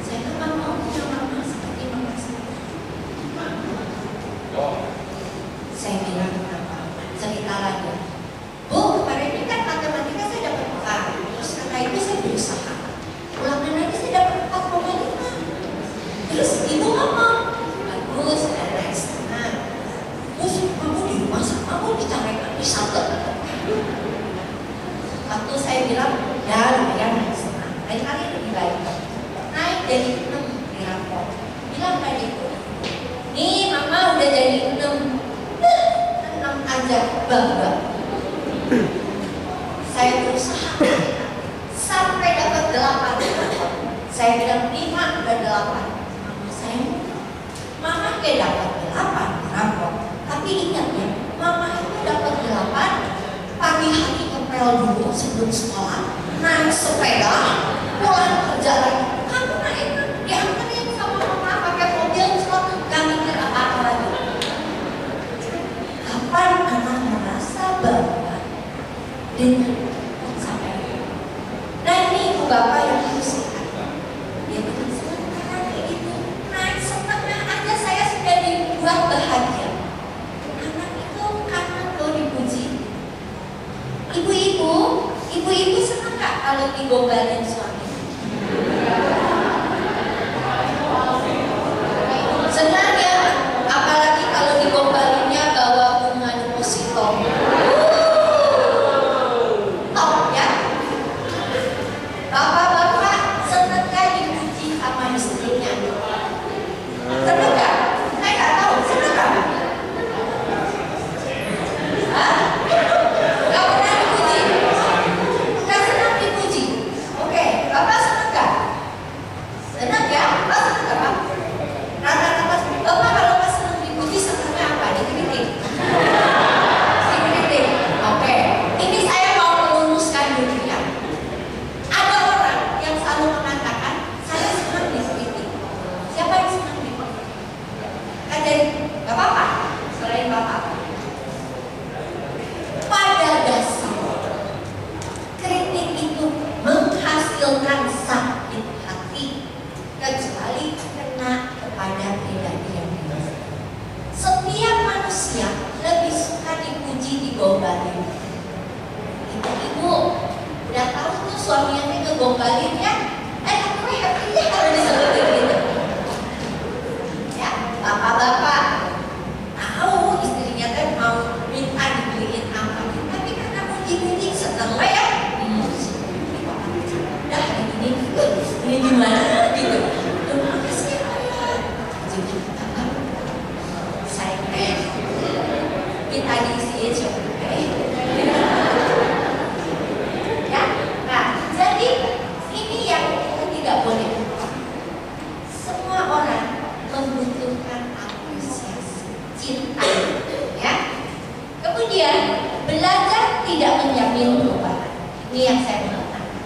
Speaker 5: Saya kan mau punya mama seperti mama saya. Saya bilang kenapa? Cerita lagi. Bu, kemarin ini kan matematika saya dapat 4. Terus karena itu saya berusaha. Ulangan lagi saya dapat 4,5. Terus ibu ngomong, bagus, ada naik setengah. Terus kamu di rumah sama kamu dicarekan di satu. Waktu saya bilang, ya lumayan naik setengah. Lain kali lebih baik. Naik dari 6 di rapor. Bilang pada ibu, nih mama udah jadi 6 aja, bangga. Saya berusaha sampai dapat 8. Saya bilang 5 udah 8. Mama saya, mama kayak dapat 8 rapor. Tapi ingat ya, mama itu dapat 8 pagi hari ngepel dulu sebelum sekolah, naik sepeda, pulang kerja lagi. Kamu naik dianterin sama mama pakai mobil sekolah, gak mikir apa-apa lagi. Kapan anak merasa bangga dengan pencapaian? Nah ini Ibu Bapak yang harus lihat. Dia bilang sementara kayak gitu, naik setengah aja saya sudah dibuat bahagia. Anak itu kangen loh dipuji. Ibu-ibu senang gak kalau digombalin suami? suaminya nih ngegombalin ya, aku happy ya kalau disebut gitu. Ya, bapak-bapak tahu istrinya kan mau minta dibeliin apa, tapi karena mau gini seneng lah ya. Dah ini gimana gitu. Terima kasih ya Allah. Jadi saya minta diisiin siapa? Ya, nah jadi ini yang kita tidak boleh. Semua orang membutuhkan apresiasi, cinta, ya. Kemudian belajar tidak menjamin perubahan. Ini yang saya mau katakan.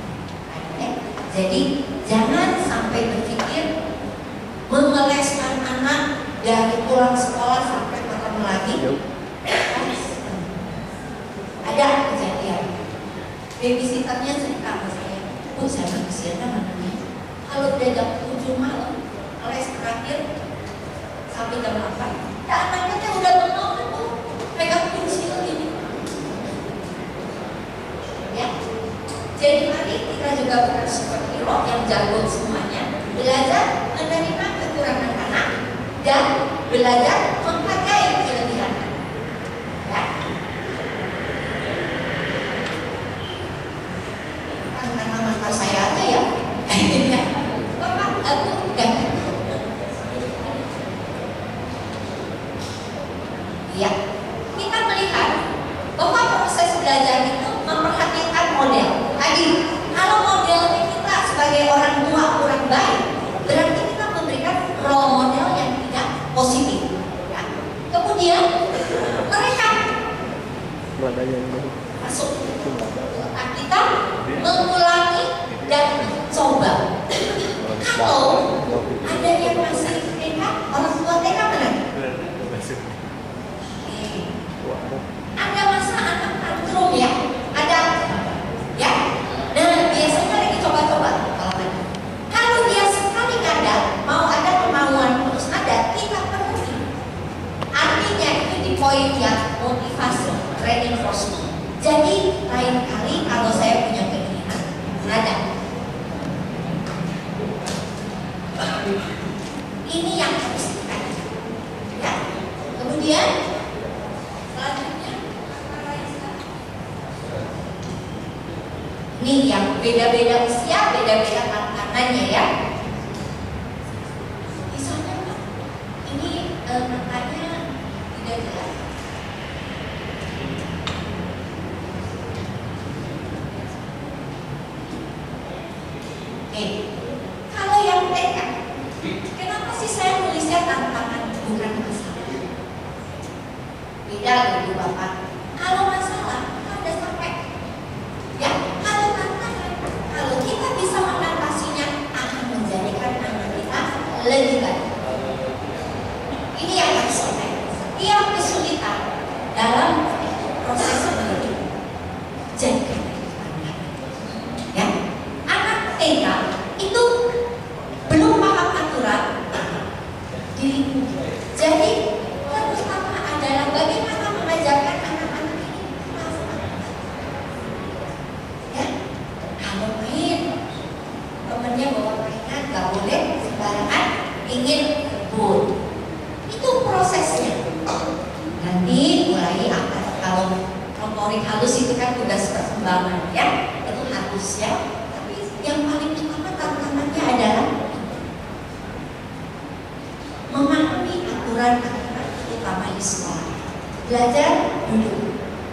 Speaker 5: Ya. Jadi jangan sampai berpikir mengeleskan anak dari pulang sekolah sampai ketemu lagi. Ada kejadian, babysitternya cerita ke saya, Bu, saya babysitternya namanya kalau udah jam 7 malam les terakhir sampai jam 8, ya anaknya udah bengong Bu, pegang pensil ini. Ya, jadi mari kita juga bukan superhero yang jago semuanya, belajar menerima kekurangan anak dan belajar menghargai kelebihan. Ya. Karena mata saya aja ya. Bapak, aku enggak. Ya, kita melihat bahwa proses belajar itu memperhatikan model. Tadi, kalau modelnya kita sebagai orang tua kurang baik, berarti kita memberikan role model yang tidak positif. Ya. Kemudian mereka masuk otak kita mengulangi dan coba. Kalau ada yang masih TK, orang tua TK mana? Ada masa anak tantrum ya, ada ya. Nah biasanya lagi coba-coba kalau dia sekali ngada mau ada kemauan terus ada, kita penuhi. Artinya itu di poin yang motivasi, reinforcement. Jadi lain kali kalau saya punya keinginan ada. Ini yang harus kita ya. Kemudian selanjutnya ini yang beda-beda usia, beda-beda tantangannya ya. Misalnya Pak, ini angkanya tidak jelas. Kalau yang TK, kenapa sih saya nulisnya tantangan bukan masalah? Beda loh Bapak. Kalau masalah ada sampai ya, kalau tantangan, kalau kita bisa mengatasinya akan menjadikan anak kita lebih baik. Ini yang harus kita. Tiap kesulitan dalam proses mendidik, jaga. Ya, anak TK itu belum paham aturan dirimu. Jadi yang pertama adalah bagaimana mengajarkan anak-anak ini ya. Kalau main temennya bawa mainan gak boleh sembarangan ingin rebut. Itu prosesnya. Nanti mulai akan, kalau motorik halus itu kan tugas perkembangan ya, itu halus ya. Tapi yang paling utama tantangannya adalah memahami aturan-aturan utama di sekolah. Belajar duduk,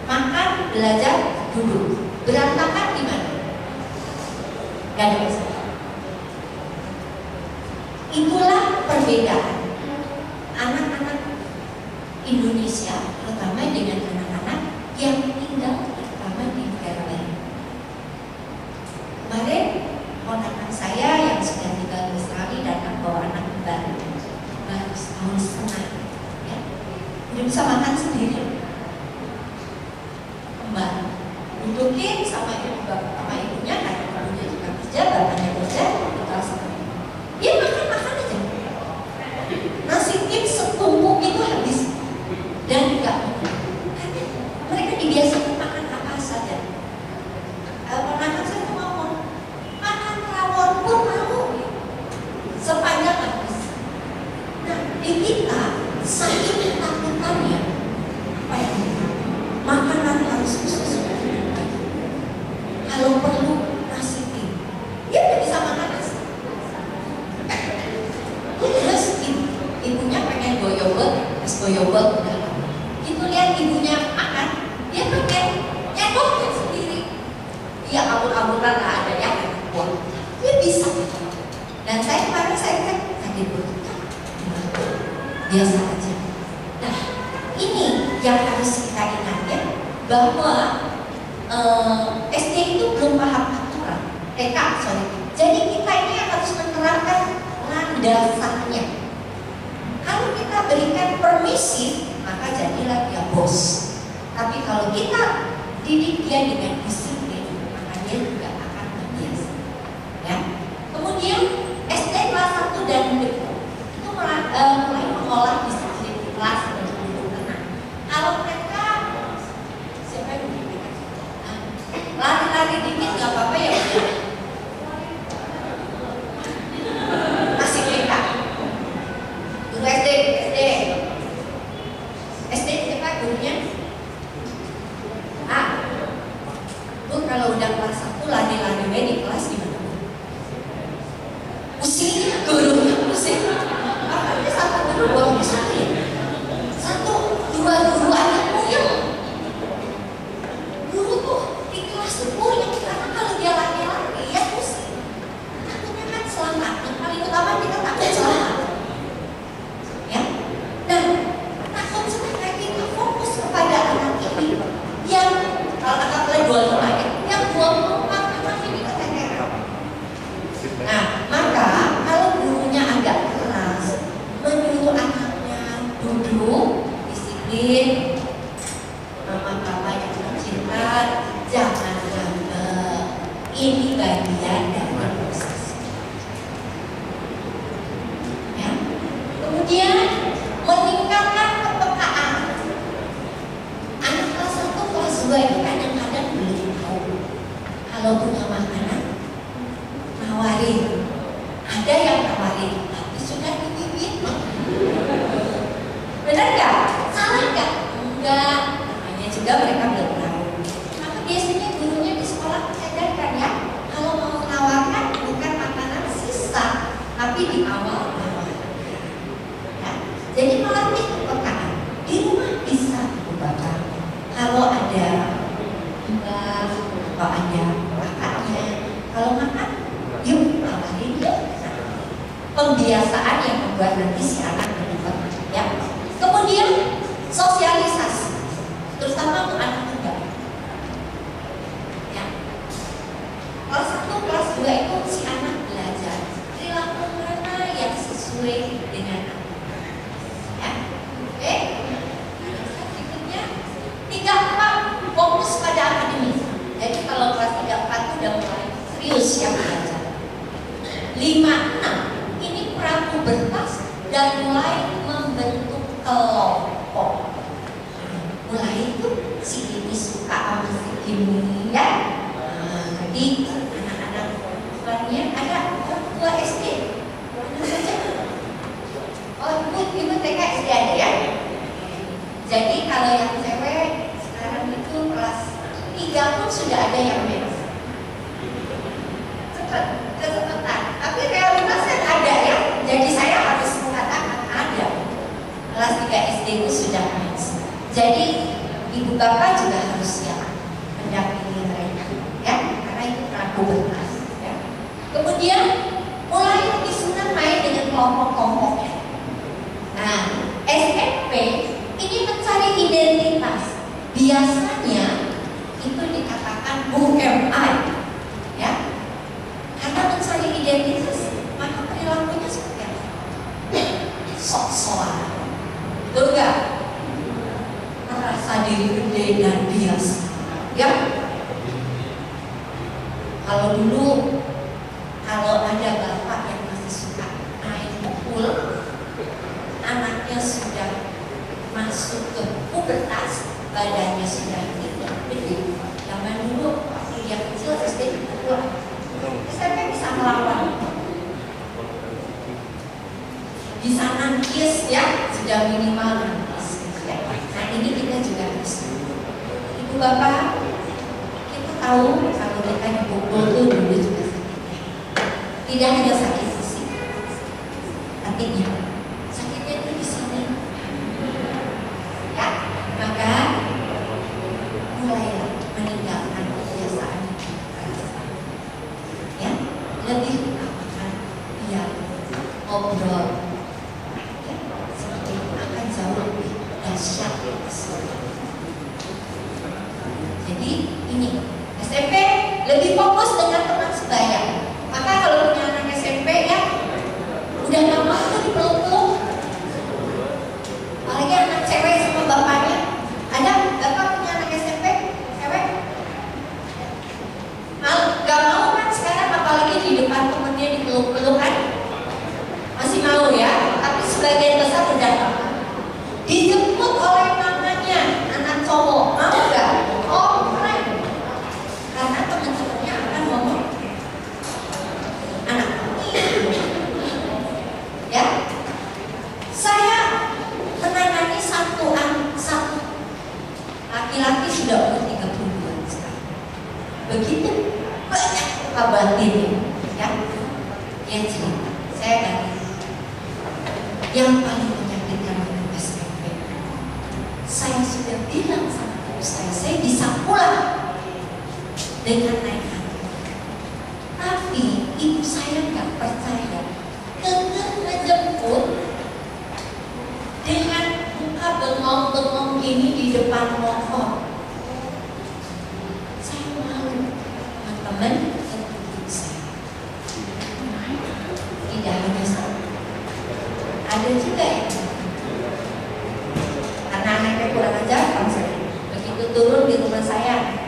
Speaker 5: makan belajar duduk, berantakan di mana? Gak ada masalah. Itulah perbedaan anak-anak Indonesia, terutama dengan anak-anak yang tinggal terutama di negara lain. Kemarin ponakan saya yang sudah tinggal di Australia datang bawa anak baru setahun setengah, ya, dia bisa makan sendiri. Kembali dudukin sama ibunya, karena ibunya juga kerja, bapaknya kerja, tinggal sama ibu. Dia makan aja. Nasi tim setumpuk itu habis dan nggak goyobot udah. Itu lihat ibunya makan, dia pakai nyedoknya sendiri. Dia abur-aburan nggak ada ya, buat dia bisa. Dan saya kemarin saya kan sakit perut, biasa aja. Nah, ini yang harus kita ingat ya, bahwa SD itu belum paham aturan, TK sorry. Jadi kita ini yang harus menerapkan landasannya. Kalau kita berikan permisif, maka jadilah dia bos. Tapi kalau kita didik dia dengan disiplin, maka dia juga akan terbiasa. Ya. Kemudian SD kelas 1 dan 2 itu mulai mengolah disiplin kelas dan duduk tenang. Kalau mereka siapa yang duduk? Lari-lari dikit nggak apa-apa ya. Masih TK. Guru SD siapa gurunya? Bu kalau udah kelas 1 lari-lari di kelas gimana? Pusing gurunya pusing. Makanya satu guru bawa misalnya 1, 2 guru aja puyeng. Guru tuh di kelas tuh puyeng karena kalau dia lari-lari ya pusing. Takutnya kan selamat. Yang paling utama kita takut selamat. Ya. Dan takut supaya kita fokus kepada anak ini yang kalau kata 25 ya, yang 24 memang ini keteteran. Nah, maka kalau gurunya agak keras, menyuruh anaknya duduk, disiplin, mama papa yang tercinta, jangan ngambek. Ini bagian dari proses. Ya. Kemudian meningkatkan kepekaan. Anak kelas 1, kelas 2 itu kadang-kadang belum tahu. Kalau punya makanan, nawarin. Ada yang nawarin, tapi sudah dibibit. Benar nggak? Salah nggak? Enggak. Namanya juga mereka belum tahu. Maka biasanya gurunya di sekolah mengajarkan ya, kalau mau menawarkan bukan makanan sisa, tapi di awal. Ya. Jadi melatih kepekaan. Di rumah bisa Bapak. Kalau ada mbak, kalau ada kakaknya, kalau makan, yuk nawarin yuk. Pembiasaan yang membuat nanti si anak berubah. Ya. Kemudian sosialisasi, terutama untuk anak muda. Ya. Kelas 1, kelas 2 itu si anak belajar perilaku mana yang sesuai dengan anak. Ya. Oke. Berikutnya 3-4 fokus pada akademik. Jadi kalau kelas 3-4 udah mulai serius ya belajar. 5-6 ini prapubertas dan mulai membentuk kelompok. Mulai itu si ini suka sama si ini ya. Jadi anak-anak bukannya ada orang tua SD. Mana saja? Oh ibu TK SD ada ya. Jadi kalau yang cewek sekarang itu kelas 3 pun sudah ada yang mens. Kecepatan. Tapi realitasnya ada ya. Jadi saya harus mengatakan ada. Kelas 3 SD itu sudah mens. Jadi ibu bapak juga harus siap mendampingi mereka, ya, karena itu prapubertas. Ya. Kemudian mulai lebih senang main dengan kelompok-kelompoknya. Nah, SMP ini mencari identitas. Biasanya itu dikatakan BUMI, ya. Karena mencari identitas, maka perilakunya seperti apa? Sok-sokan, betul nggak? Merasa diri gede dan biasa, ya. Kalau dulu, kalau ada bapak yang masih suka main pukul, anaknya sudah masuk ke pubertas, badannya sudah tidak gede. Zaman dulu waktu dia kecil SD pukul, SMP bisa melawan, bisa nangis ya, sudah minimal nangis. Ya. Nah ini kita juga harus. Ibu bapak, kita tahu kalau kita dipukul itu dulu juga sakitnya. Tidak hanya sakit fisik, hatinya. Sakitnya itu di sini. ngobrol. Ya, seperti itu akan jauh lebih dahsyat. Jadi ini SMP lebih fokus dengan teman sebaya. Maka kalau punya anak SMP ya udah gak mau dipeluk-peluk. Apalagi anak cewek sama bapaknya. Ada bapak punya anak SMP cewek? Gak mau kan sekarang, apalagi di depan temennya dipeluk-peluk kan? Masih mau ya, tapi sebagian besar udah gak mau. Dijemput oleh mamanya anak cowok, mau gak? Oh keren. Karena teman-temannya akan ngomong anak ya. Saya menangani satu laki-laki sudah umur 32 sekarang. Begitu banyak kabatin ya. Ya cerita, saya ganti. Yang paling menyakitkan dengan SMP, saya sudah bilang sama ibu saya bisa pulang dengan naik angkot. Tapi ibu saya nggak percaya, tetap ngejemput dengan muka bengong-bengong gini di depan motor. Saya malu, teman-teman, ibu saya. Tidak hanya satu, ada juga yang karena anaknya kurang ajar, begitu turun di rumah saya,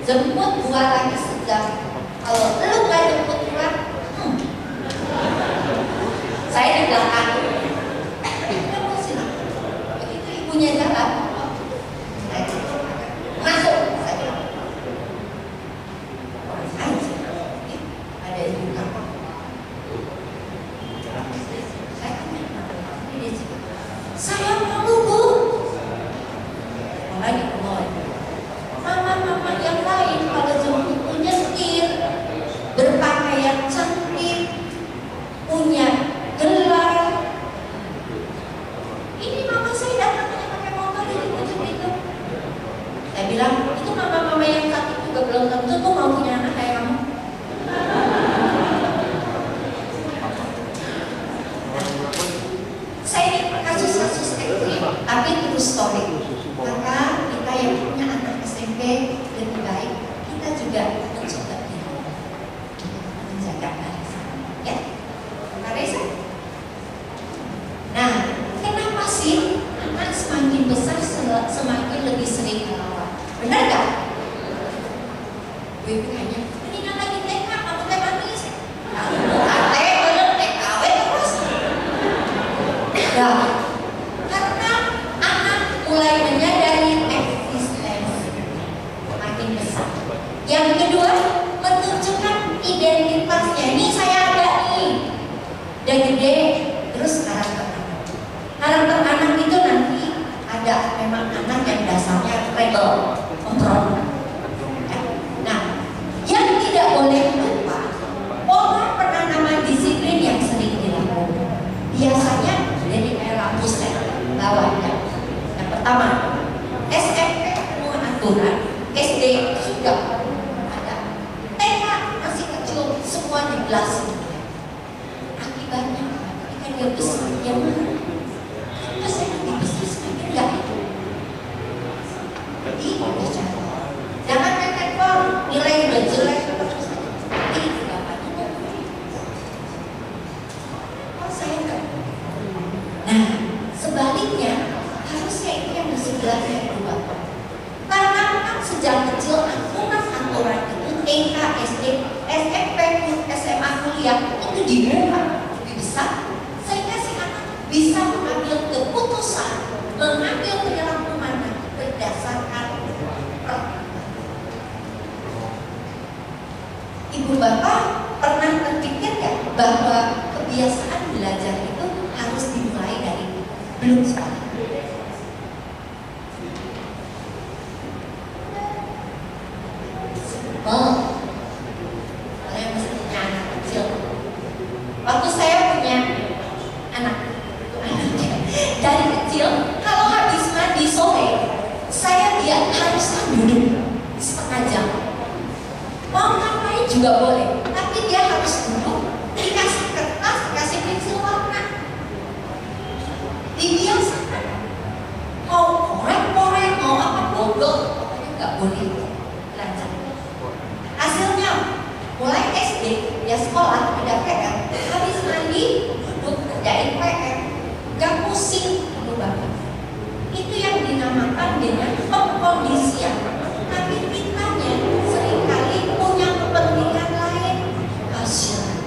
Speaker 5: jemput 2 lagi sejam. Kalau lu nggak jemput pulang, saya di belakang. Begitu ibunya jalan, masuk. Saya bilang, ada ibu kamu. Saya tanya, saya malu bu. Makanya mama-mama yang lain kalau jemput punya setir, berpakaian cantik, punya gelar. Ini mama saya datangnya pakai motor jadi kucing itu. Saya bilang itu mama-mama yang cantik juga belum tentu tuh mau punya anak kayak kamu. Saya ini kasus-kasus ekstrim, tapi itu story. Maka kita yang punya anak SMP lebih baik kita juga mencoba menjaga Karesa, ya, Karesa. Nah, kenapa sih anak semakin besar semakin lebih sering melawan? Benar gak? Ibu kayaknya ini lagi TK, kamu teh manis. Ate bener TKW terus. Nah, karena anak mulai menyadari eksistensi makin besar. Yang kedua, menunjukkan identitasnya. Ini saya ada nih, udah gede, terus karakter anak. Karakter anak itu nanti ada memang anak yang dasarnya rebel, kontrol. Nah, yang tidak boleh lupa pola penanaman disiplin yang sering dilakukan. Biasanya jadi kayak lampu sel bawahnya. Yang pertama, SMP penuh aturan, SD juga ada, TK masih kecil semua dijelasin. Akibatnya ketika dia besar dia mana? Terus saya nanti besar semakin enggak itu. Jadi bicara, jangan main handphone, nilai udah jelek terus. Ini juga banyak. Oh saya enggak. Nah, sebaliknya harusnya itu yang disebutkan yang kedua. Tanamkan sejak kecil aturan itu TK, SD, SMP, SMA, kuliah itu dibuka lebih besar sehingga si anak bisa mengambil keputusan, mengambil penyelamat berdasarkan Ibu bapak pernah terpikir gak bahwa kebiasaan belajar itu harus dimulai dari belum sekolah? Kalian mesti punya anak kecil. Waktu saya punya anak dari kecil, kalau habis mandi sore, saya dia harusnya duduk setengah jam. Mau ngapain juga boleh, tapi dia harus duduk, dikasih kertas, dikasih dengan pengkondisian. Tapi kitanya seringkali punya kepentingan lain. Kasihan.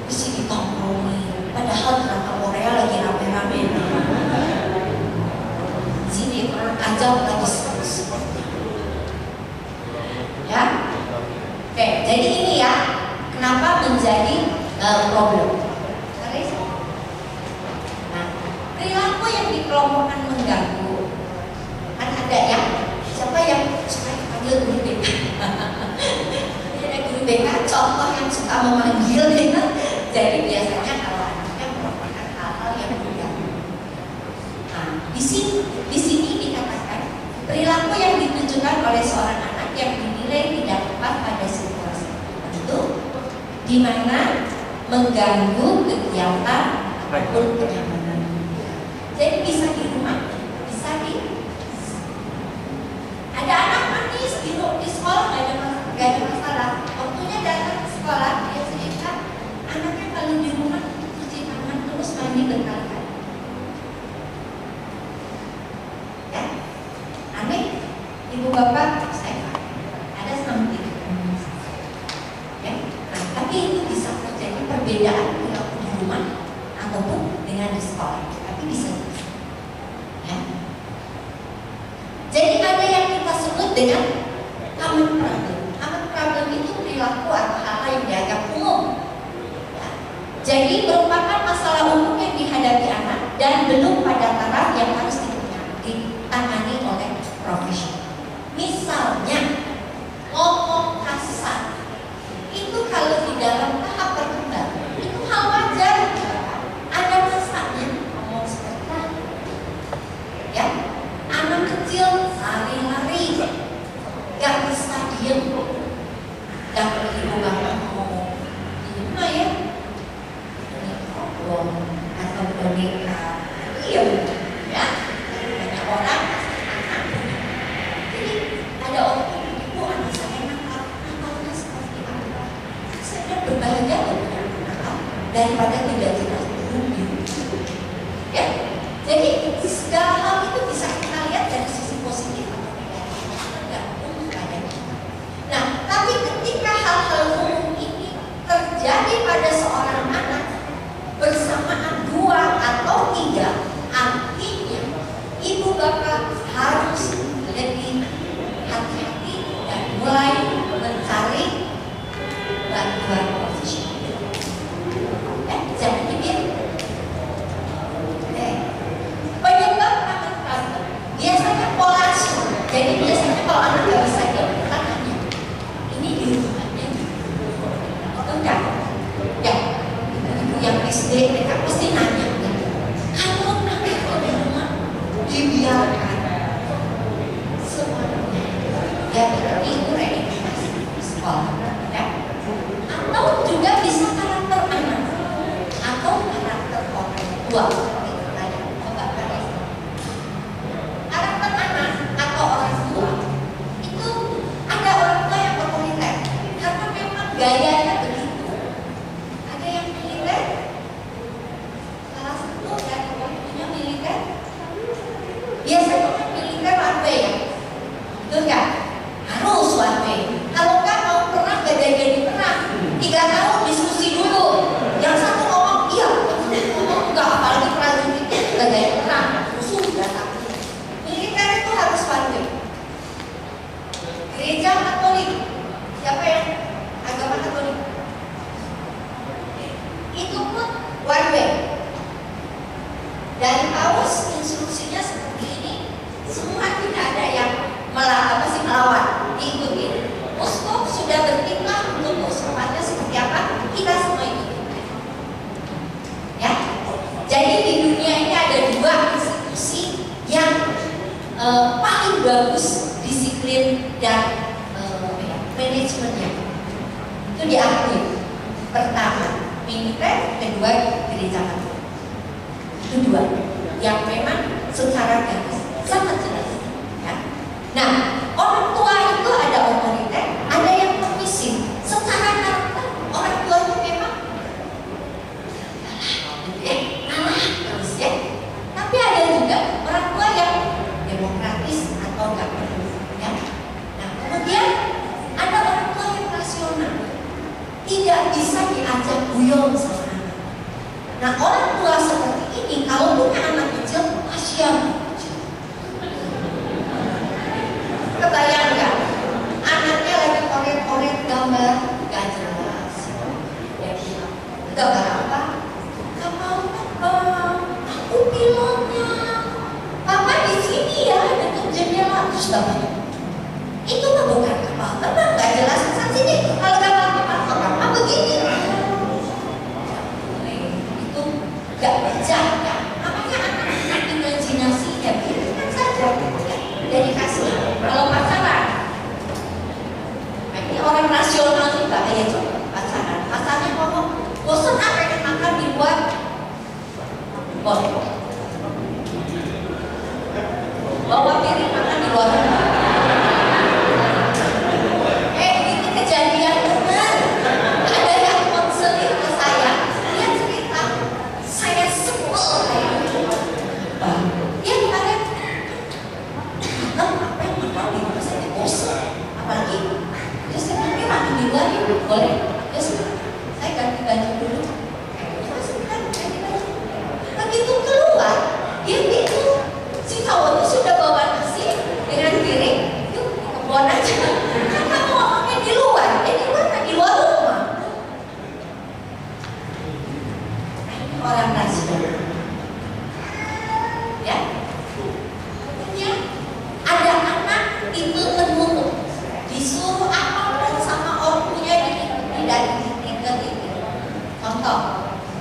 Speaker 5: Di sini tongkrongi, padahal drama Korea lagi rame-rame. Sini orang ajak lagi seru. Ya, oke. Jadi ini ya, kenapa menjadi problem. Nah, perilaku yang dikelompokkan mengganggu. Kan ada ya, siapa yang suka dipanggil guru BK? Ada guru BK contoh yang suka memanggil ya. Jadi biasanya kalau anaknya melakukan hal-hal yang mengganggu. Nah, di sini dikatakan perilaku yang ditunjukkan oleh seorang anak yang dinilai tidak tepat pada situasi tertentu, di mana mengganggu kegiatan ataupun kenyamanan. Jadi bisa di rumah, bisa ada anak manis di sekolah nggak ada masalah. Waktunya datang ke sekolah dia cerita anaknya kalau di rumah cuci tangan terus mandi berkali-kali. Ya, aneh. Ibu bapak saya ada something. Ya, nah, tapi itu bisa terjadi perbedaan perilaku di rumah ataupun dengan di sekolah. Tapi bisa. Ya. Jadi ada yang kita sebut dengan common problem. Common problem itu perilaku atau hal-hal yang dianggap umum. Ya. Jadi merupakan masalah umum yang dihadapi anak dan belum pada taraf yang harus ditangani oleh profesional. Misalnya ngomong kasar itu kalau di dalam tahap perkembangan itu hal wajar. Ada masanya ngomong seperti itu. Ya, anak kecil lari-lari, gak bisa diem, gak perlu ibu bapak ngomong diem ya, ini ngomong atau boneka diem, ya. Banyak orang ada orang yang ibu anak saya nakalnya seperti apa? Saya berbahagia loh punya anak nakal daripada tidak jelas ya. Jadi segala hal itu bisa kita lihat dari sisi positif atau negatif. Tergantung pada kita. Nah, tapi ketika hal-hal umum ini terjadi pada seorang anak bersamaan 2 atau 3, artinya ibu bapak harus lebih hati-hati dan mulai mencari bantuan profesional. Jangan dibiarkan. Penyebab common problem biasanya pola asuh. Jadi biasanya kalau anak nggak bisa dia tanya, ini di rumahnya enggak? Ya, ibu yang SD mereka pasti nanya. Kalau nanti kalau di rumah dibiarkan semuanya. Ya berarti itu realitas sekolah, ya. Atau juga bisa karakter anak atau karakter orang tua. Karakter anak atau orang tua itu ada orang tua yang otoriter karena memang gayanya begitu. Ada yang militer, salah satu dari orang tuanya militer. Biasanya militer apa ya? Betul nggak? Harus one way. Kalau nggak mau perang, gak jadi perang. 3 tahun diskusi dulu. Yang satu ngomong iya, yang satu ngomong enggak. Apalagi prajurit gak jadi perang. Musuh datang. Militer itu harus one way. Gereja Katolik, siapa yang agama Katolik? Itu pun one way. Dan Paus instruksinya seperti ini. Semua tidak ada yang melawan, diikuti. Uskup sudah berkiprah untuk uskupannya seperti apa, kita semua ikuti. Ya, jadi di dunia ini ada 2 institusi yang paling bagus disiplin dan manajemennya. Itu diakui. Pertama, militer, kedua gereja Katolik. Itu 2 yang memang secara garis sangat jelas. Ya. Nah, orang tua itu ada otoriter, ada yang permisif. Secara karakter orang tua itu memang ngalah terus ya. Tapi ada juga orang tua yang tidak bisa diajak guyon sama anak. Nah, orang tua seperti ini kalau punya anak kecil, kasihan. Kebayang nggak? Anaknya lagi koret-koret gambar gak jelas. Dia bilang, gambar apa? Gak mau terbang. Aku pilotnya. Papa di sini ya, dekat jendela. Terus bapaknya, itu mah bukan kapal terbang, gak jelas kesana sini. Kalau kapal terbang mah begini. Itu gak berjaga. Makanya anak-anak imajinasinya biarkan saja. Jadi kasih. Kalau pacaran, nah ini orang rasional juga ya coba pacaran. Pacarnya ngomong, bosan pengen makan di luar. Boleh. Bawa piring makan di luar. Ini kejadian benar. Ada yang konseling ke saya, dia cerita, saya sebel kayak gitu. Dia kemarin, apa yang makan di luar saya bosan. Apalagi, terus saya bilang, makan di luar ya, boleh. Terus saya ganti baju dulu. Terus ganti baju. Begitu keluar, dia bingung. Si cowok itu sudah bawa nasi dengan piring, yuk ke kebun aja. Kan kamu ngomongnya di luar, di luar rumah. Nah, ini orang rasional. Ya, kemudian ada anak itu menurut disuruh apapun sama orangnya tidak diikuti. Contoh,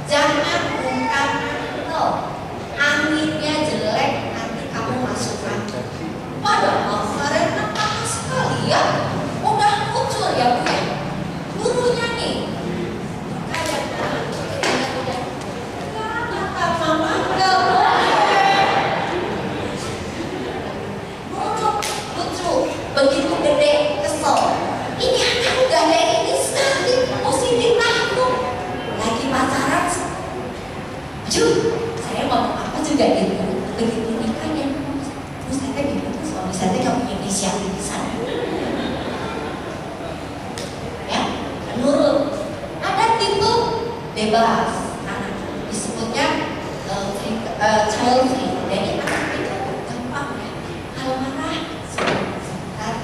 Speaker 5: jangan buka pintu, anginnya jelek. Kamu masuk angin. Padahal karena panas sekali ya, udah muncul ya Bu. Gurunya nih, kadang-kadang kata mama nggak boleh. Guru lucu, begitu gede kesel. Ini anak udah ada ini sekali, mesti ditanggung. Lagi pacaran, saya ngomong apa juga gitu. Begitu nikahnya, terus saya gitu, suami saya nggak punya inisiatif di sana. Ya, menurut ada tipe bebas, anak disebutnya child free. Jadi anak itu gampang ya, kalau marah sebentar,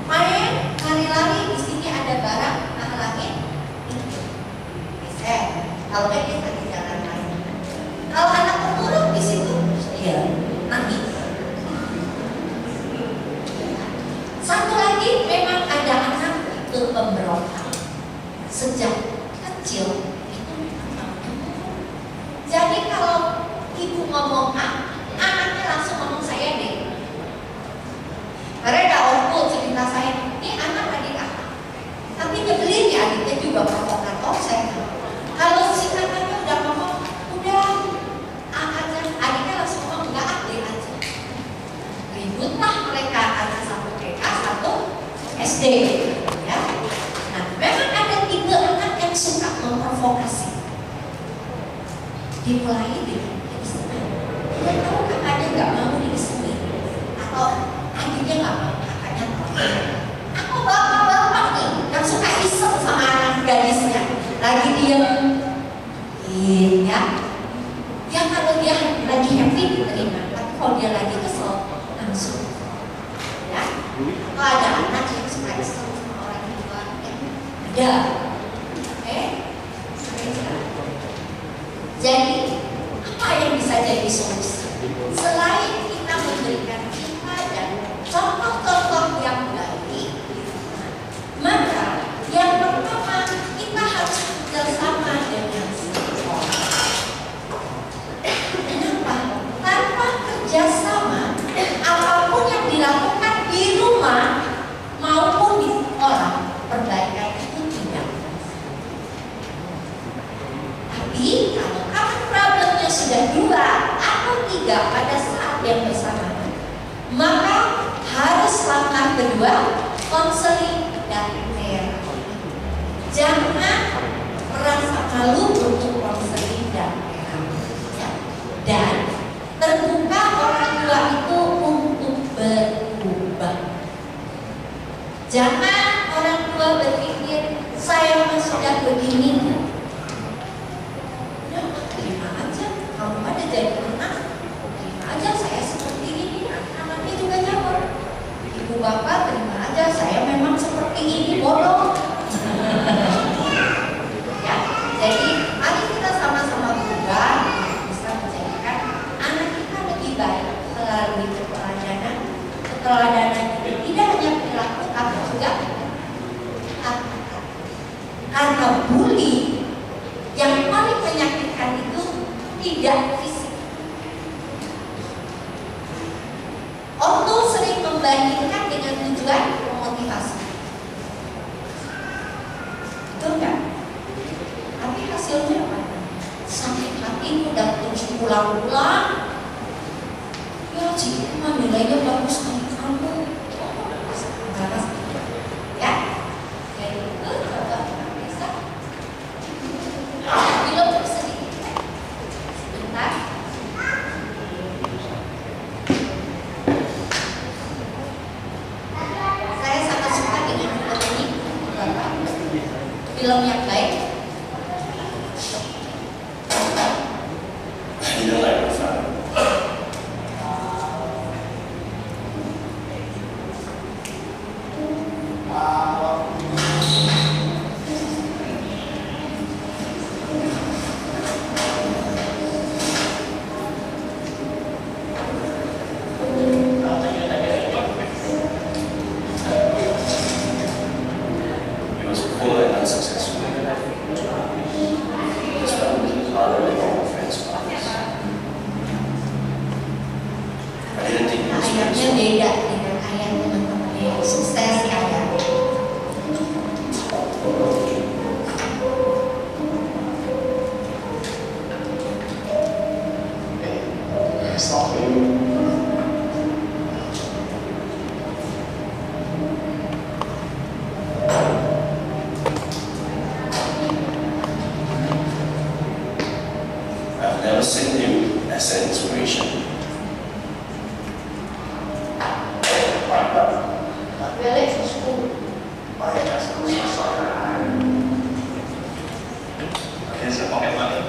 Speaker 5: main lari-lari di sini ada barang, halangin, bisa. Kalau nggak bisa di jalan lain. Kalau anak terburuk di situ, dia nangis. Satu lagi, memang ada anak itu pemberontak. Sejak kecil itu memang. Jadi kalau ibu ngomong A, anaknya langsung ngomong saya deh. Mereka orangku cerita saya, ini anak adik apa? Tapi nyebelin ya, adiknya juga provokator saya. Kalau si anaknya udah ngomong, udah adiknya langsung ngomong enggak, adik aja. Ributlah mereka, ada satu TK, satu SD, ya. Nah, memang ada tipe anak yang suka memprovokasi. Dimulai dengan disenang. Dan kalau kakaknya nggak mau disenang, atau adiknya nggak mau, kakaknya mau. Aku bapak-bapak nih yang suka iseng sama anak gadisnya, lagi diem, ya. Ya kalau dia lagi happy diterima, tapi kalau dia lagi kesel langsung. Ya, kalau ada anak yang suka kesel sama orang tua, ya ada. Jadi apa yang bisa jadi solusi? Selain kita memberikan cinta dan contoh-contoh yang baik, maka yang pertama kita harus bersama dengan sekolah. Kenapa? Tanpa kerjasama, apapun yang dilakukan di rumah maupun di sekolah, perbaikan itu tidak. Tapi kalau problemnya sudah 2 atau 3 pada saat yang bersamaan, maka harus langkah kedua, konseling dan terapi. Jangan merasa malu untuk konseling dan terapi, ya. Dan terbuka orang tua itu untuk berubah. Jangan orang tua berpikir Karena bully yang paling menyakitkan itu tidak fisik. Otto sering membandingkan dengan tujuan memotivasi. Betul nggak? Tapi hasilnya apa? Sakit hati udah terus pulang-pulang. Ya jika mah nilainya bagus kali kamu. Ya, kayak gitu. Coba bisa. Belum sedikit. Sebentar. Saya sangat suka dengan film ini, Bapak. Film yang baik.
Speaker 6: Tidak lain Pak. He was full and unsuccessful. His family was harder than all friends of ours. I didn't think he was
Speaker 5: Ayahnya beda dengan ayah teman-teman yang sukses kaya.
Speaker 6: I've never seen him as an inspiration.
Speaker 5: Balik ke school.
Speaker 6: Here's your pocket money.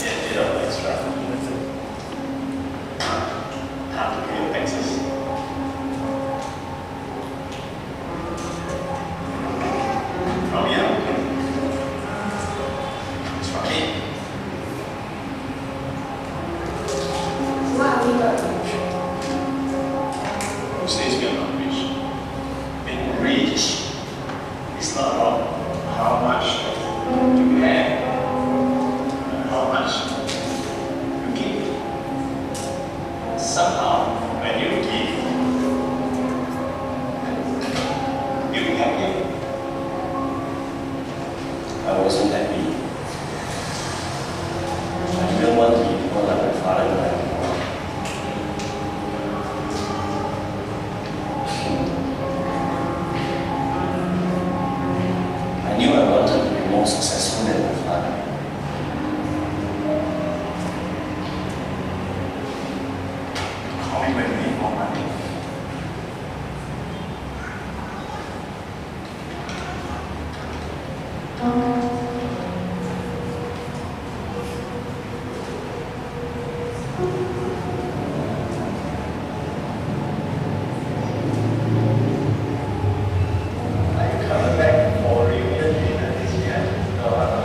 Speaker 6: Yeah, you know, extra. Have to pay your taxes. From you? It's from me.
Speaker 5: Wah,
Speaker 6: Who says we are not rich? Being rich is not about how much you have, how much you give. Somehow, when you give, you'll be happy. I wasn't happy. I didn't want to be more like my father and my mom. I knew I wanted to be more successful than my father. Call me when you need more money. Are you coming back for reunion dinner this year? No, I'm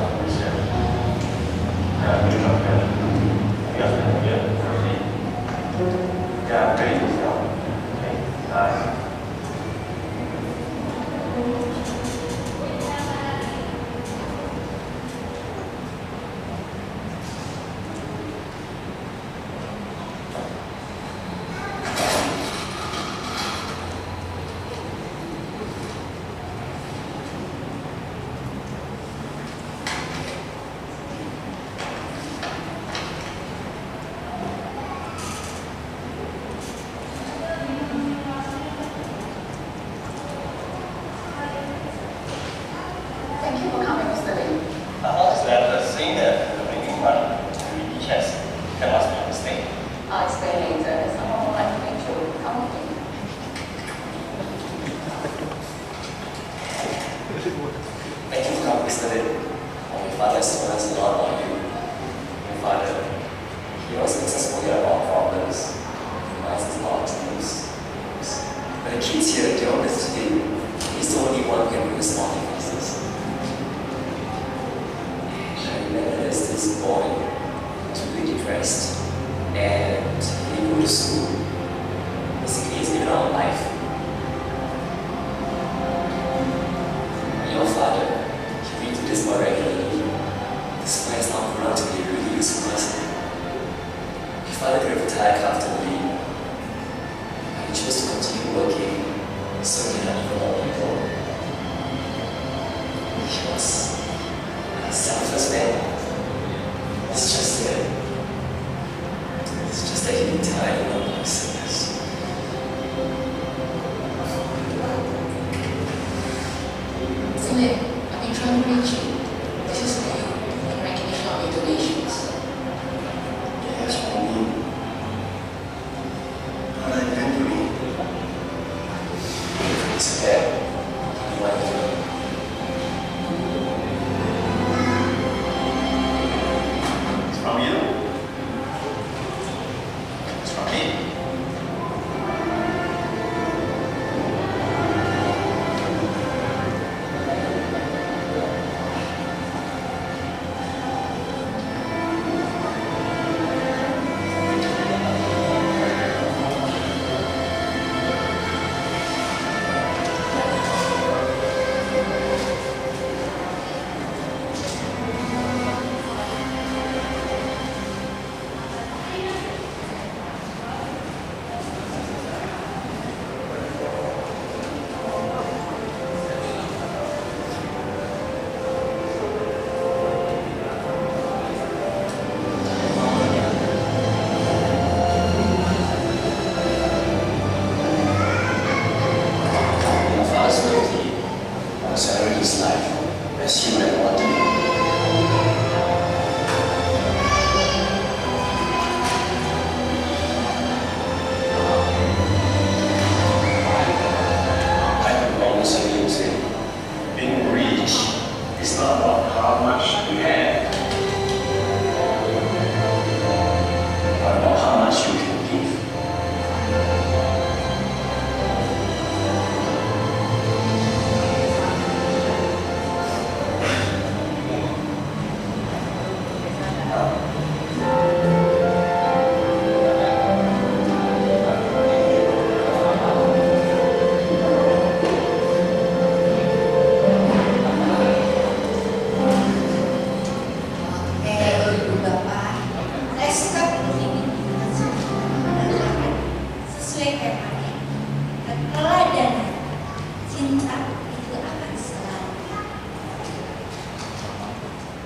Speaker 7: He was a selfless man. It's just that he didn't tell anyone about his sickness.
Speaker 4: Philip, I've been trying to reach you. This is for you, in recognition of your donations.
Speaker 7: Yes, for me. But I envy me. It's bad. You want to know?
Speaker 6: It's from you. It's from me.
Speaker 7: My father's 90. I was sharing his life as he would want to be. I could almost hear him say,
Speaker 6: Being rich is not about how much you have,
Speaker 7: but about how much you can give.
Speaker 5: Ibu Bapak, saya suka buku ini menandakan sesuai temanya. Keteladanan, cinta itu akan selalu.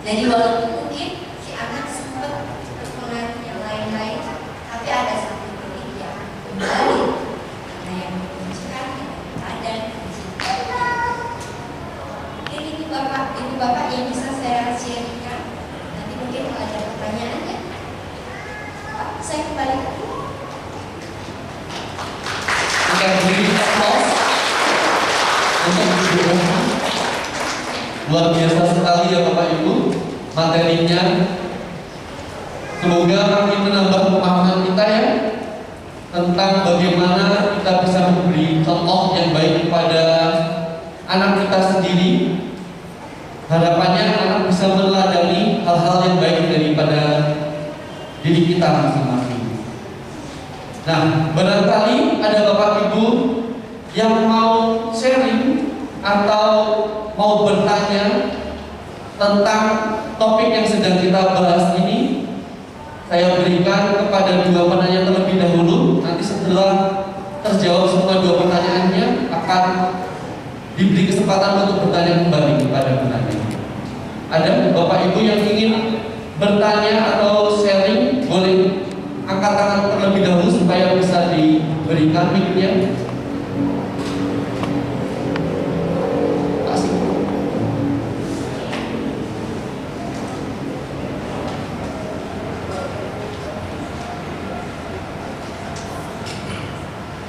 Speaker 5: Jadi walaupun mungkin si anak sempat terpengaruh yang lain-lain, tapi ada satu titik yang kembali karena yang menunjukkan teladan cinta. Mungkin ibu bapak yang bisa saya sharingkan. Nanti mungkin kalau ada pertanyaan ya, Pak, saya kembali.
Speaker 1: Kita beri applause untuk Ibu Rohma. Luar biasa sekali ya Bapak Ibu materinya. Semoga makin menambah pemahaman kita ya tentang bagaimana kita bisa memberi contoh yang baik kepada anak kita sendiri. Harapannya anak bisa meneladani hal-hal yang baik daripada diri kita masing-masing. Nah, barangkali ada Bapak Ibu yang mau sharing atau mau bertanya tentang topik yang sedang kita bahas ini. Saya berikan kepada dua penanya terlebih dahulu. Nanti setelah terjawab semua dua pertanyaannya akan diberi kesempatan untuk bertanya kembali kepada penanya. Ada Bapak Ibu yang ingin bertanya atau sharing, boleh angkat tangan terlebih dahulu supaya bisa diberikan mic-nya.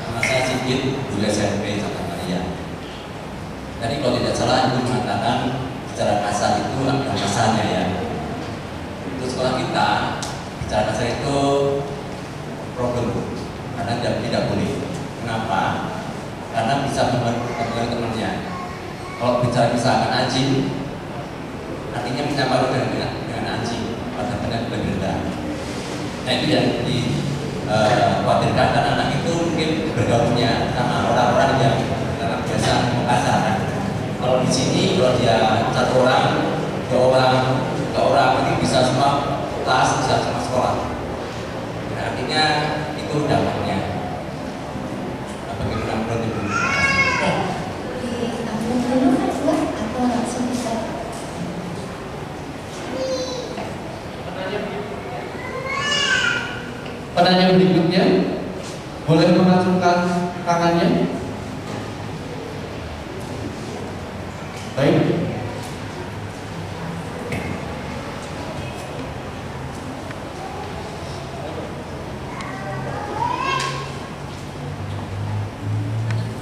Speaker 8: Nama saya Sigit, guru SMP Santa Maria. Tadi kalau tidak salah Ibu mengatakan bicara kasar itu ada masanya ya. Untuk sekolah kita, bicara kasar itu problem, karena tidak boleh. Kenapa? Karena bisa membantu teman-temannya. Kalau bicara misalkan anjing, artinya menyamar dengan anjing, pada benar berbeda. Nah itu yang dikhawatirkan karena anak itu mungkin bergaulnya sama orang-orang yang karena biasa kasar. Kalau di sini kalau dia satu orang, dua orang mungkin bisa semua kelas, bisa semua sekolah. Nah, artinya itu dampaknya. Nah, bagaimana menurut Ibu?
Speaker 2: Di dulu kan atau langsung bisa
Speaker 1: Tandanya berikutnya, boleh mengacungkan tangannya. Baik.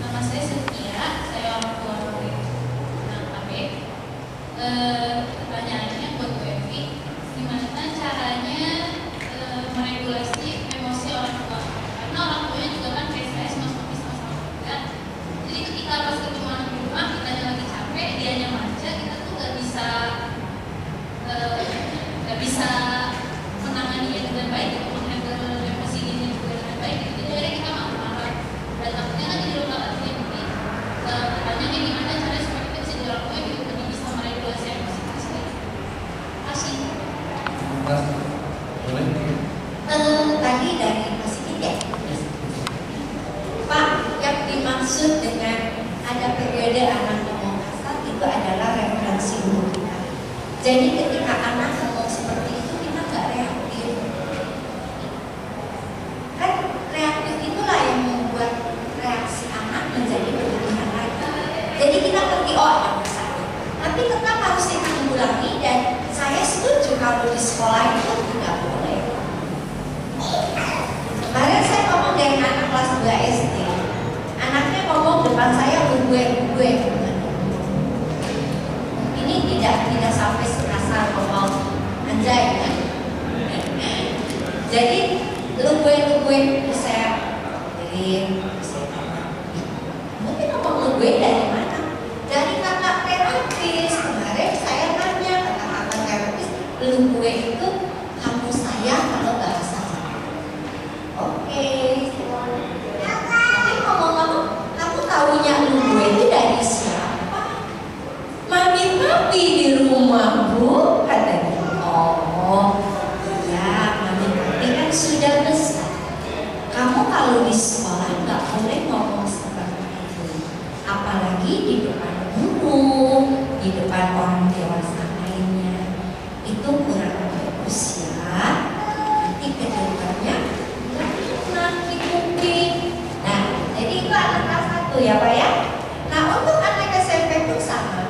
Speaker 9: Nama saya Setia, saya orang tua murid anak AB. Pertanyaannya buat Bu Evi, gimana caranya meregulasi emosi orang tua? Karena orang tuanya juga kan kayak saya sama-sama juga. Jadi ketika pas ketemu anak di rumah, kitanya lagi capek, dianya manja, kita tuh nggak bisa menanganinya dengan baik, menghandle emosi dirinya juga dengan baik. Jadi akhirnya kita marah-marah. Dan takutnya kan jadi luka hati. Jadi pertanyaannya gimana caranya supaya kita bisa jadi orang tua yang lebih bisa meregulasi emosi kita sendiri. Kasih.
Speaker 1: Boleh.
Speaker 5: Tadi dari Mas Sigit ya, Pak, yang dimaksud dengan ada periode anak ngomong kasar itu adalah referensi umur kita. Jadi ketika anak ngomong seperti itu kita nggak reaktif. Kan reaktif itulah yang membuat reaksi anak menjadi berlebihan lagi. Jadi kita ngerti oh ada masalah, tapi tetap harus ditanggulangi dan saya setuju kalau di sekolah itu tidak boleh. Kemarin saya ngomong dengan anak kelas 2 SD. Anaknya ngomong depan saya gue. Ini tidak sampai sekasar ngomong anjay kan. Jadi lu gue saya beliin. Mungkin ngomong lu gue dari mana? Dari kakak terapis. Kemarin saya tanya kata kakak terapis, lu gue itu kamu saya kalau bahasa oke. Tapi ngomong-ngomong, kamu tahunya lu gue itu dari siapa? Mami di rumah bu, katanya. Oh, iya, mami kan sudah besar. Kamu kalau di sekolah nggak boleh ngomong seperti itu, apalagi di depan guru, di depan orang dewasa lainnya. Itu kurang bagus ya. Nanti kedepannya nanti mungkin. Nah, jadi itu anak kelas 1 ya Pak ya. Nah, untuk anak SMP pun sama.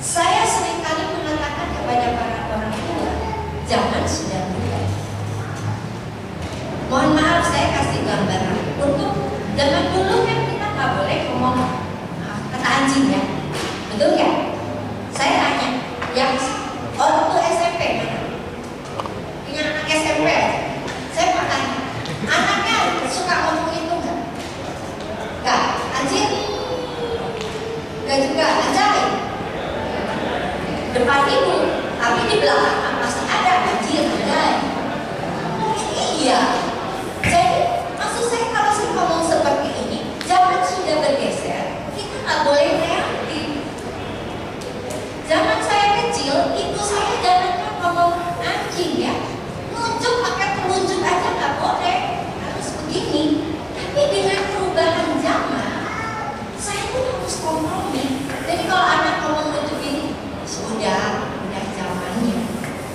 Speaker 5: Saya seringkali mengatakan kepada para orang tua, jangan sudah muda. Mohon maaf saya kasih gambaran. Untuk zaman dulu kan kita nggak boleh ngomong kata anjing ya, betul nggak? Saya tanya, yang waktu SMP mana? Punya anak SMP aja. Saya mau tanya, anaknya suka ngomong itu nggak? Nggak, anjing? Nggak juga, anjay? Depan ibu, tapi di belakang masih ada anjing, anjay. Iya. Jadi maksud saya kalau saya ngomong seperti ini, jangan sudah bergeser, kita nggak boleh reaktif. Zaman saya kecil, ibu saya jangan ngomong anjing ya, nunjuk pakai telunjuk aja nggak boleh, harus begini. Tapi dengan perubahan zaman, saya pun harus kompromi. Jadi kalau anak ngomong nunjuk ini, sudah zamannya.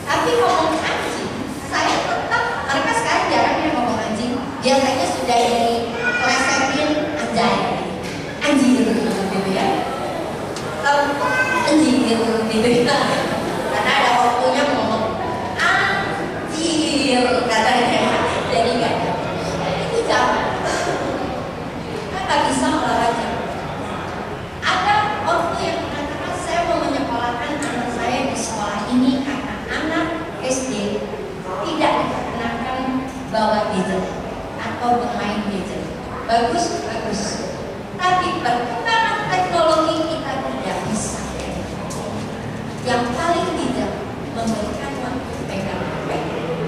Speaker 5: Tapi ngomong anjing, saya tetap, mereka sekarang jarang yang ngomong anjing. Biasanya sudah dipelesetin anjay, anjing gitu ya. Anjing gitu ya. Karena ada waktunya ngomong anjir katanya. Jadi nggak itu zaman. Kita nggak bisa olahraga. Ada waktu yang mengatakan saya mau menyekolahkan anak saya di sekolah ini karena anak SD tidak diperkenankan bawa gadget atau bermain gadget. Bagus. Tapi perkembangan teknologi kita tidak bisa. Yang paling tidak memberikan waktu pegang HP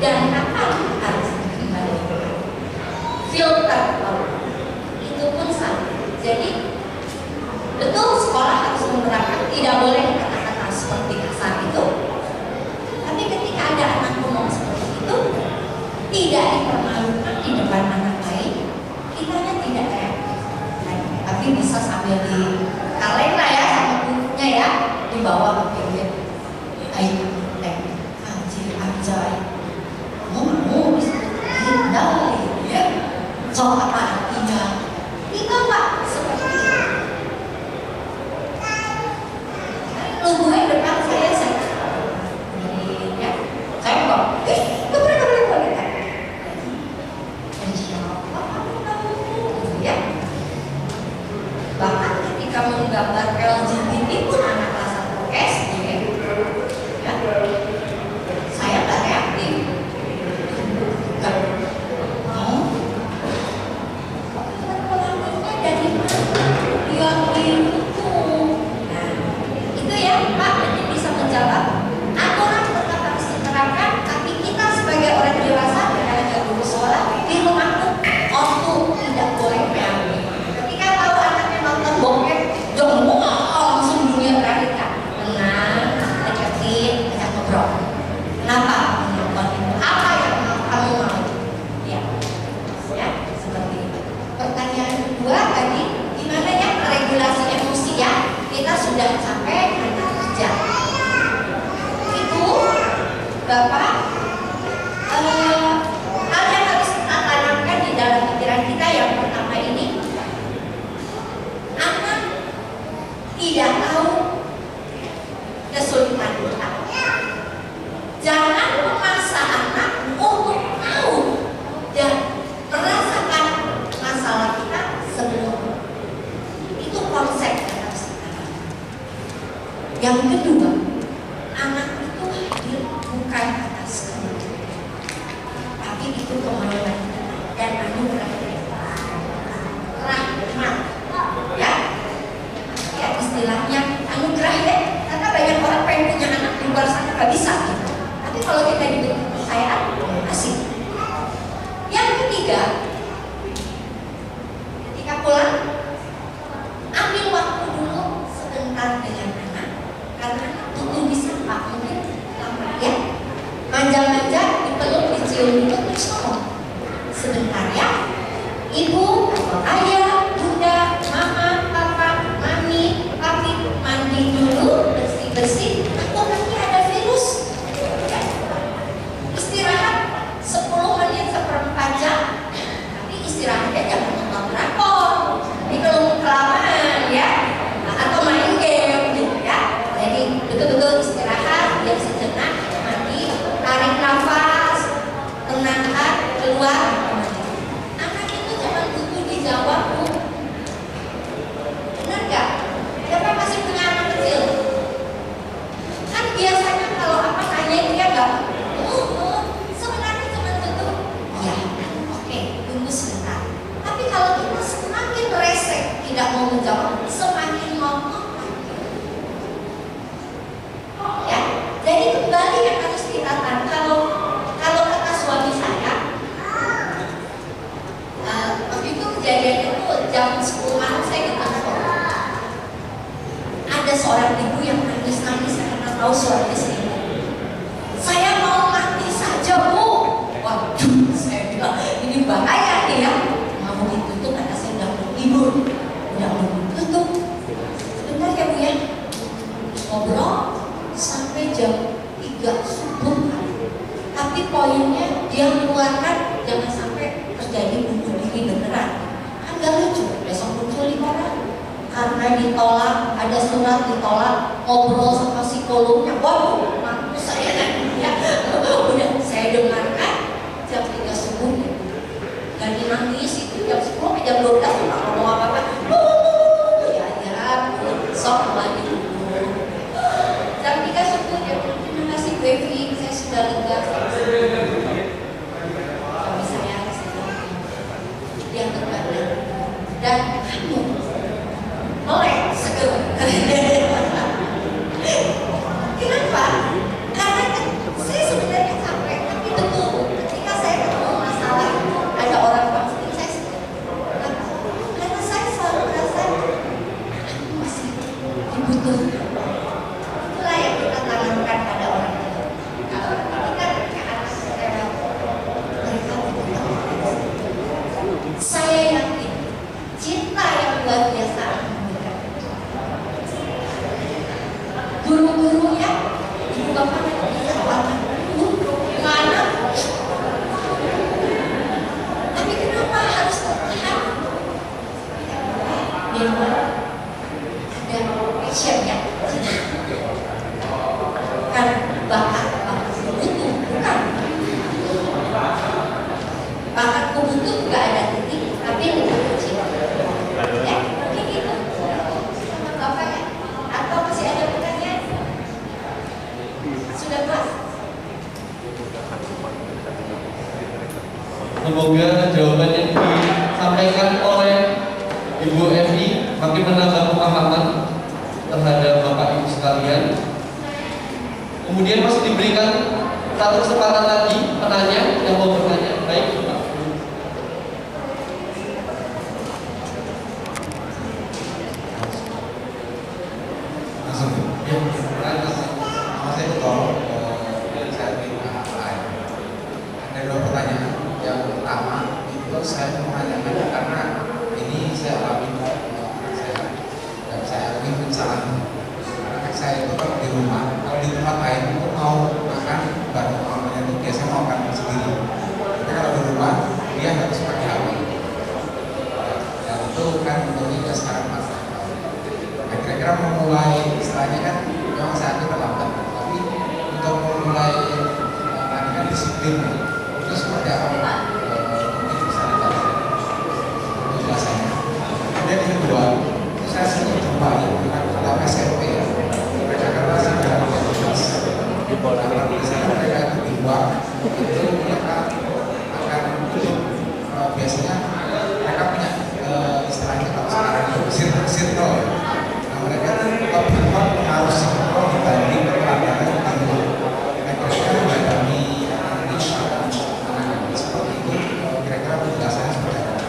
Speaker 5: dan kapan harus dikembalikan. Filter itu pun sama. Jadi betul sekolah harus menerapkan tidak boleh kata-kata seperti kasar itu. Tapi ketika ada anak ngomong seperti itu, tidak dipermalukan di depan anak lain, kitanya tidak reaktif. Tapi bisa sambil di kaleng lah ya sama gurunya ya, dibawa ke pinggir. Ayo, anjir, anjay. Kamu mau disebut LGBT pun anak kelas 1 SD, ya, saya nggak reaktif. Nggak. Oh, pelakunya dari mana? Dia itu. Nah, itu ya Pak, jadi bisa menjawab. Aturan tetap harus diterapkan, tapi kita sebagai orang dewasa karena nggak lulus sekolah di rumah tuh ortu tidak boleh PAB. Ketika tahu anaknya nonton bokep, jangan langsung dunia berakhir. Tenang, deketin, ajak ngobrol. Kenapa nonton itu? Apa yang kamu mau? Ya, ya seperti itu. Pertanyaan kedua tadi, gimana ya regulasi emosi ya? Kita sudah sampai anak kerja. Itu Bapak hal yang harus kita tanamkan di dalam pikiran kita yang pertama ini, anak tidak tahu kesulitan kita. Jangan memaksa anak untuk tahu dan merasakan masalah kita sebelum. Itu konsep yang harus kita tahu. Yang kedua, anak itu hadir bukan atas kehendak, tapi itu kemauan dan anugerah rahmat, ya, ya istilahnya anugerah ya, karena banyak orang pengen punya anak di luar sana nggak bisa gitu. Tapi kalau kita diberi kepercayaan, asik. Yang ketiga, ketika pulang, ambil waktu dulu sebentar dengan anak, karena anak butuh disapa mungkin lama ya, manja-manja, dipeluk, dicium itu terus ngomong. Sebentar ya, ibu, ayah, bunda, mama, papa, mami, papi, mandi dulu, bersih-bersih, aku nanti ada virus. Ya. Istirahat 10 menit seperempat jam, tapi istirahatnya jangan nonton drakor, jadi kalau kelamaan ya, atau main game gitu ya. Jadi betul-betul istirahat, biar sejenak, mandi, tarik nafas, tenangkan, keluar. Anak itu jangan butuh dijawab, Bu. Benar nggak? Siapa masih punya anak kecil? Kan biasanya kalau apa tanya dia nggak, sebenarnya cuma butuh, ya, oke, tunggu sebentar. Tapi kalau kita semakin resek, tidak mau menjawab, semakin ngomong. Ya, jadi kembali yang harus kita tahu. Kalau kata suami saya, waktu itu kejadiannya itu jam 10 malam saya ke kantor. Ada seorang ibu yang nangis-nangis karena tahu suaminya selingkuh. Saya mau mati saja, Bu. Waduh, saya bilang ini bahaya nih ya. Mau ditutup karena saya udah mau tidur, udah mau tutup. Sebentar ya Bu ya. Ngobrol sampai jam 3 subuh. Tapi poinnya dia mengeluarkan jangan sampai terjadi bunuh diri beneran. Kan gak lucu, besok muncul di koran karena ditolak, ada surat ditolak, ngobrol sama psikolognya. Waduh, malu saya ya. Udah saya dengarkan jam 3 subuh. Dan nangis itu jam 10 sampai jam 12 nggak ngomong apa-apa. Ya, sok lagi dulu. Jam 3 subuh dia bilang, terima kasih Bu Evi, saya sudah lega. Suami saya dia berbeda dan kamu melek segera. Kenapa? Karena saya sebenarnya capek, tapi betul ketika saya ketemu masalah ada orang konflik saya segera. Karena saya selalu merasa aku masih dibutuhkan. Itulah yang kita tanamkan pada orang tua. Kalau ketika anak saya mereka butuh. Saya yakin cinta yang luar biasa akan memberikan. Guru-gurunya, ibu bapak bisa akan gimana? Tapi kenapa harus tertahan? Memang ada passionnya. Kan bakat butuh bukan? Bakatku butuh juga ada titik, tapi lebih kecil. Ya, mungkin itu sama bapak ya.
Speaker 1: terhadap Bapak Ibu sekalian. Kemudian masih diberikan satu kesempatan lagi penanya yang mau bertanya. Baik, Pak.
Speaker 10: Langsung ya. Nama saya Beto, dan saya minta ada dua pertanyaan. Yang pertama itu saya menanyakan karena ini saya alami dan saya ingin salah. Karena saya itu kalau di rumah lain itu mau makan bareng mamanya itu biasanya mau makan sendiri. Tapi kalau di rumah dia harus pakai HP. Dan itu kan tentunya sekarang masalah. Nah, kira-kira memulai istilahnya kan memang saat ini terlambat, tapi untuk memulai tadi kan disiplin itu seperti apa? Mungkin bisa dikasih penjelasannya. Kemudian yang kedua, itu saya sering jumpa ya dengan anak SMP ya, mereka kan masih dalam kelas. Karena misalnya mereka itu di luar, itu mereka akan biasanya mereka punya istilahnya kalau sekarang itu circle ya. Mereka lebih pengaruh sinkron dibanding peradaban di luar. Mereka menghadapi anak-anak seperti itu, kira-kira penjelasannya seperti apa?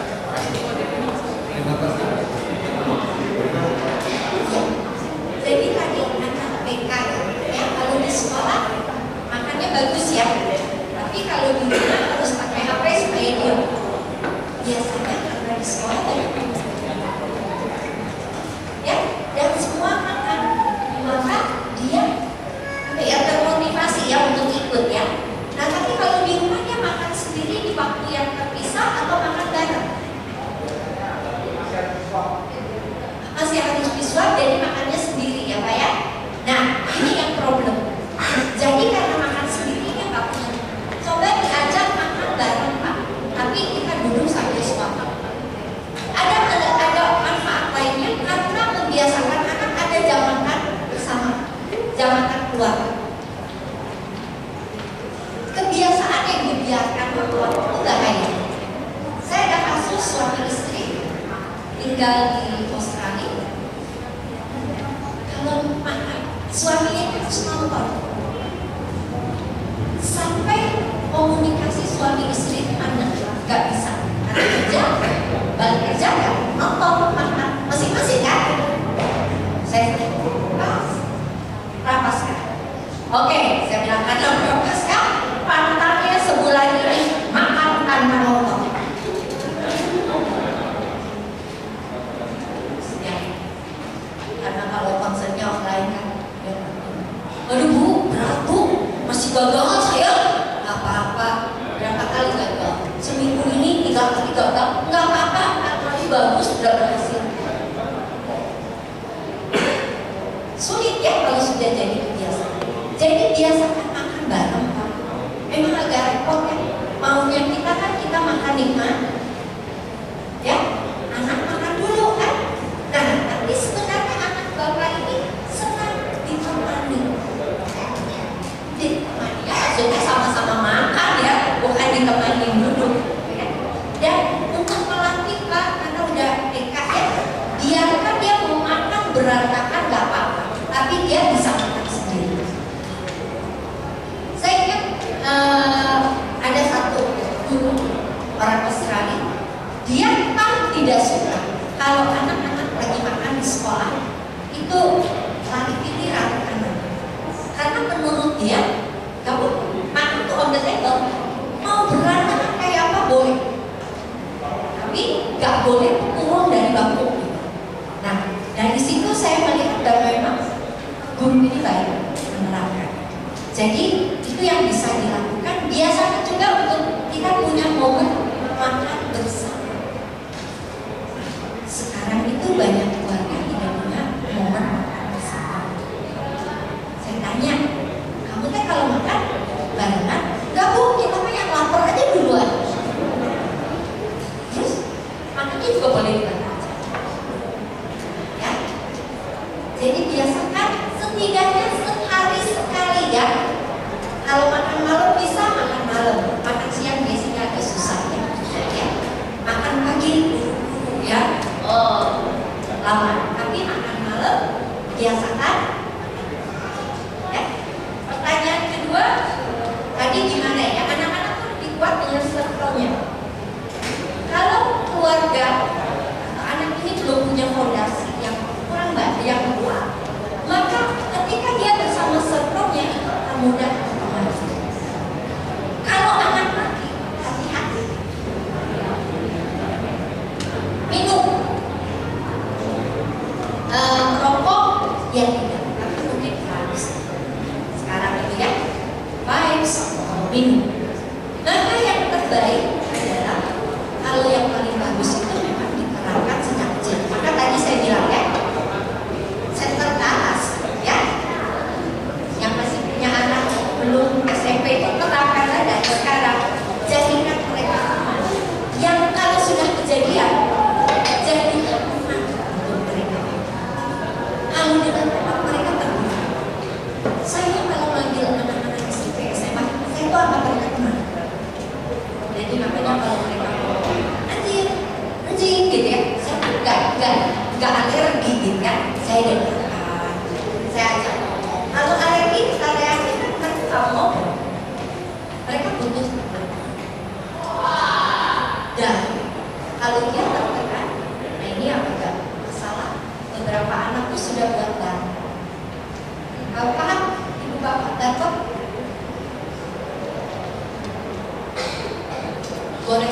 Speaker 5: Jadi tadi anak PK ya, kalau di sekolah makannya bagus ya, tapi kalau di rumah harus pakai HP supaya dia biasanya karena di sekolah tadi ya, dan semua makan, maka dia termotivasi ya untuk ikut ya. Nah tapi kalau di rumah dia makan sendiri di waktu yang terpisah atau makan bareng, masih harus disuap, jadi makannya sendiri ya Pak ya. Nah ini yang problem. Jadi karena makan sendiri dia nggak punya. Coba diajak makan bareng Pak, tapi kita duduk sambil suap. Ada manfaat lainnya karena membiasakan anak ada jam makan bersama, jam makan keluarga. Kebiasaan yang dibiarkan orang tua itu bahaya. Saya ada kasus suami istri tinggal di Australia. Kalau makan, suaminya harus nonton. Sampai komunikasi suami istri anak nggak bisa. Karena kerja, balik kerja ya nonton makan masing-masing kan. Saya rapaskan. Oke, saya bilang karena rapaskan, pantatnya sebulan ini makan tanpa nonton. Ya. Karena kalau konsernya offline kan, ya. Aduh Bu, berat Bu, masih gagal saya. Gak apa-apa, berapa kali gagal? Seminggu ini 3 kali gagal, nggak apa-apa, 4 kali bagus, sudah berhasil. Sulit ya kalau sudah jadi kebiasaan. Jadi biasakan makan bareng Pak. Memang agak repot ya. Maunya kita kan kita makan nikmat, ya. Anak makan dulu kan. Nah, tapi sebenarnya anak bapak ini senang ditemani. Ditemani ya, maksudnya sama-sama makan ya, bukan ditemani duduk. Ya. Dan untuk melatih Pak, karena udah TK ya, biarkan dia mau makan berantakan nggak apa-apa, tapi dia bisa makan sendiri. Saya ingat ada satu guru orang Australia, dia paling tidak suka kalau anak-anak lagi makan di sekolah itu lari pilihan anak, karena menurut dia kamu makan tuh on the table, mau berantakan kayak apa boleh, tapi nggak boleh turun dari bangku. Nah dari situ saya melihat bahwa memang guru ini baik menerapkan. Jadi itu yang bisa dilakukan. Biasanya juga untuk kita punya momen makan bersama. Sekarang itu banyak keluarga tidak punya momen makan bersama. Saya tanya, kamu teh kalau makan barengan? Enggak Bu, kita mah yang lapar aja duluan. Terus makannya juga boleh dibarengan. Ya. Jadi biasakan setidaknya sehari sekali ya. Kalau makan malam bisa makan malam, makan siang biasanya agak susah ya. Makan pagi ya, lama. Tapi makan malam biasakan. Ya. Pertanyaan kedua, tadi gimana ya? Anak-anak tuh lebih kuat dengan circle-nya. Kalau keluarga atau anak ini belum punya fondasi yang kurang banyak, yang kuat, maka ketika dia bersama circle-nya akan mudah terpengaruh. Kalau anak laki, hati-hati. Minum, merokok, ya tidak, tapi mungkin harus sekarang itu ya, vibes, minum. Maka yang terbaik adalah kalau yang paling bagus itu memang diterapkan sejak kecil. Maka tadi saya bilang ya, center ke atas, ya, yang masih punya anak belum SMP itu terapkan dari sekarang. Jadikan mereka aman. Yang kalau sudah kejadian, jadikan aman untuk mereka. Kalau dengan tempat mereka terbuka. Saya kalau manggil anak-anak SMP SMA, saya itu akan mereka teman. Jadi makanya kalau mereka anjing gitu ya, saya nggak alergi gitu kan, saya dengarkan, saya ajak ngomong. Kalau alergi, kita reaksi kan kamu, mereka butuh dan kalau dia tertekan, nah ini yang agak masalah. Beberapa anak tuh sudah gagal. Kalau paham, ibu bapak dapat boleh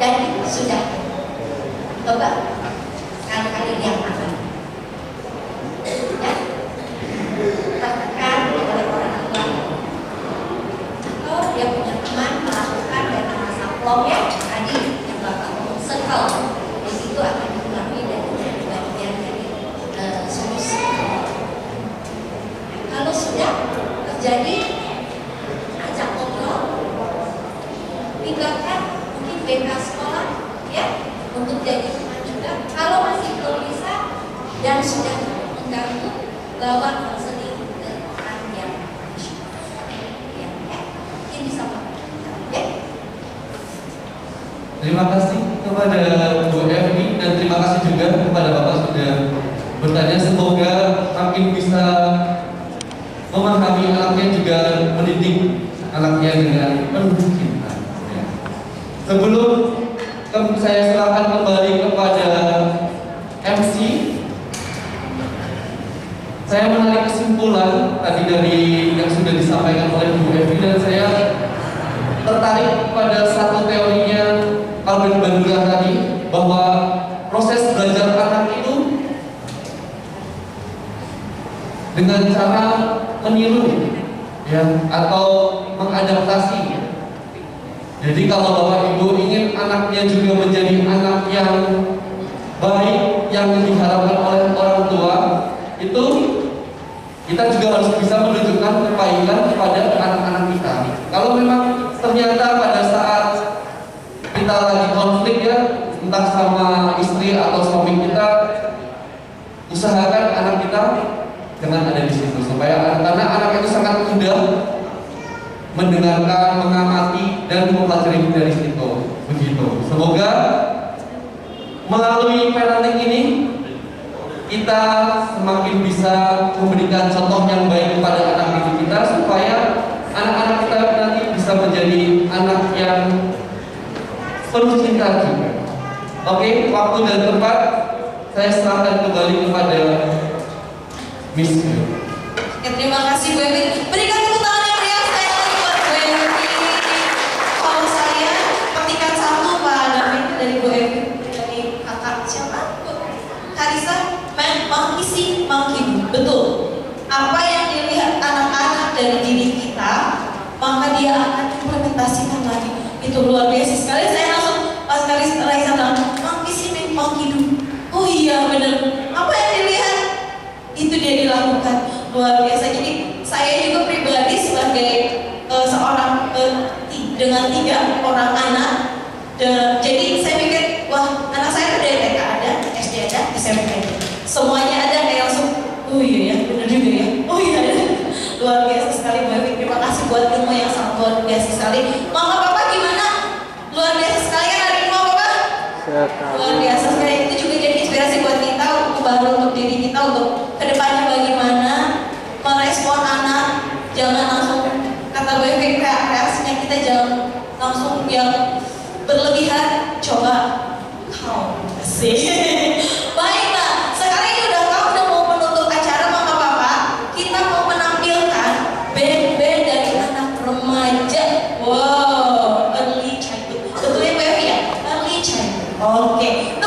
Speaker 5: dan sudah coba sekali-kali dia aman ya, tertekan oleh orang tua atau dia punya teman melakukan dan merasa plong ya, tadi yang bapak ngomong circle di situ akan diulangi dan menjadi bagian dari solusi. Kalau sudah terjadi, ajak ngobrol, tinggalkan mungkin BK sekolah ya untuk jadi teman juga. Kalau masih belum bisa dan sudah mengganggu, bawa konseling ke orang yang ya, mungkin bisa ya.
Speaker 1: Terima kasih kepada Bu Evi dan terima kasih juga kepada Bapak sudah bertanya. Semoga makin bisa memahami anaknya, juga mendidik anaknya dengan penuh cinta. Sebelum saya silakan kembali kepada MC, saya menarik kesimpulan tadi dari yang sudah disampaikan oleh Bu Evi, dan saya tertarik pada satu teorinya Albert Bandura tadi, bahwa proses belajar anak itu dengan cara meniru ya, atau mengadaptasi. Jadi kalau Bapak Ibu ingin anaknya juga menjadi anak yang baik, yang diharapkan oleh orang tua, itu kita juga harus bisa menunjukkan kebaikan kepada anak-anak kita. Kalau memang ternyata pada saat kita lagi konflik ya, entah sama istri atau suami kita, usahakan anak kita jangan ada di situ, supaya karena anak itu sangat mudah mendengarkan, mengamati, dan mempelajari dari situ. Begitu. Semoga melalui parenting ini kita semakin bisa memberikan contoh yang baik kepada anak didik kita, supaya anak-anak kita nanti bisa menjadi anak yang penuh cinta juga. Oke, waktu dan tempat saya serahkan kembali kepada Miss.
Speaker 5: Ya, terima kasih Bu Evi. Berikan tepuk tangan yang meriah sekali lagi buat Bu Evi. Kalau saya petikan satu Pak David dari Bu Evi, dari kakak siapa? Karisa, mengisi menghidup. Betul. Apa yang dilihat anak-anak dari diri kita, maka dia akan implementasikan lagi. Itu luar biasa sekali. Saya langsung pas Karisa bilang mengisi menghidup. Oh iya benar. Apa yang dilihat itu dia dilakukan, luar biasa. Jadi saya juga pribadi sebagai seorang dengan 3 orang anak, jadi saya pikir wah anak saya dari TK ada, SD ada, SMP ada, semuanya ada, kayak langsung oh iya ya benar juga ya, oh iya ada. Luar biasa sekali Bu Evi. Terima kasih buat ilmu yang sangat luar biasa sekali. Mama papa gimana? Luar biasa sekali kan hari ini Mama papa? Luar biasa sekali. Itu juga jadi Oke,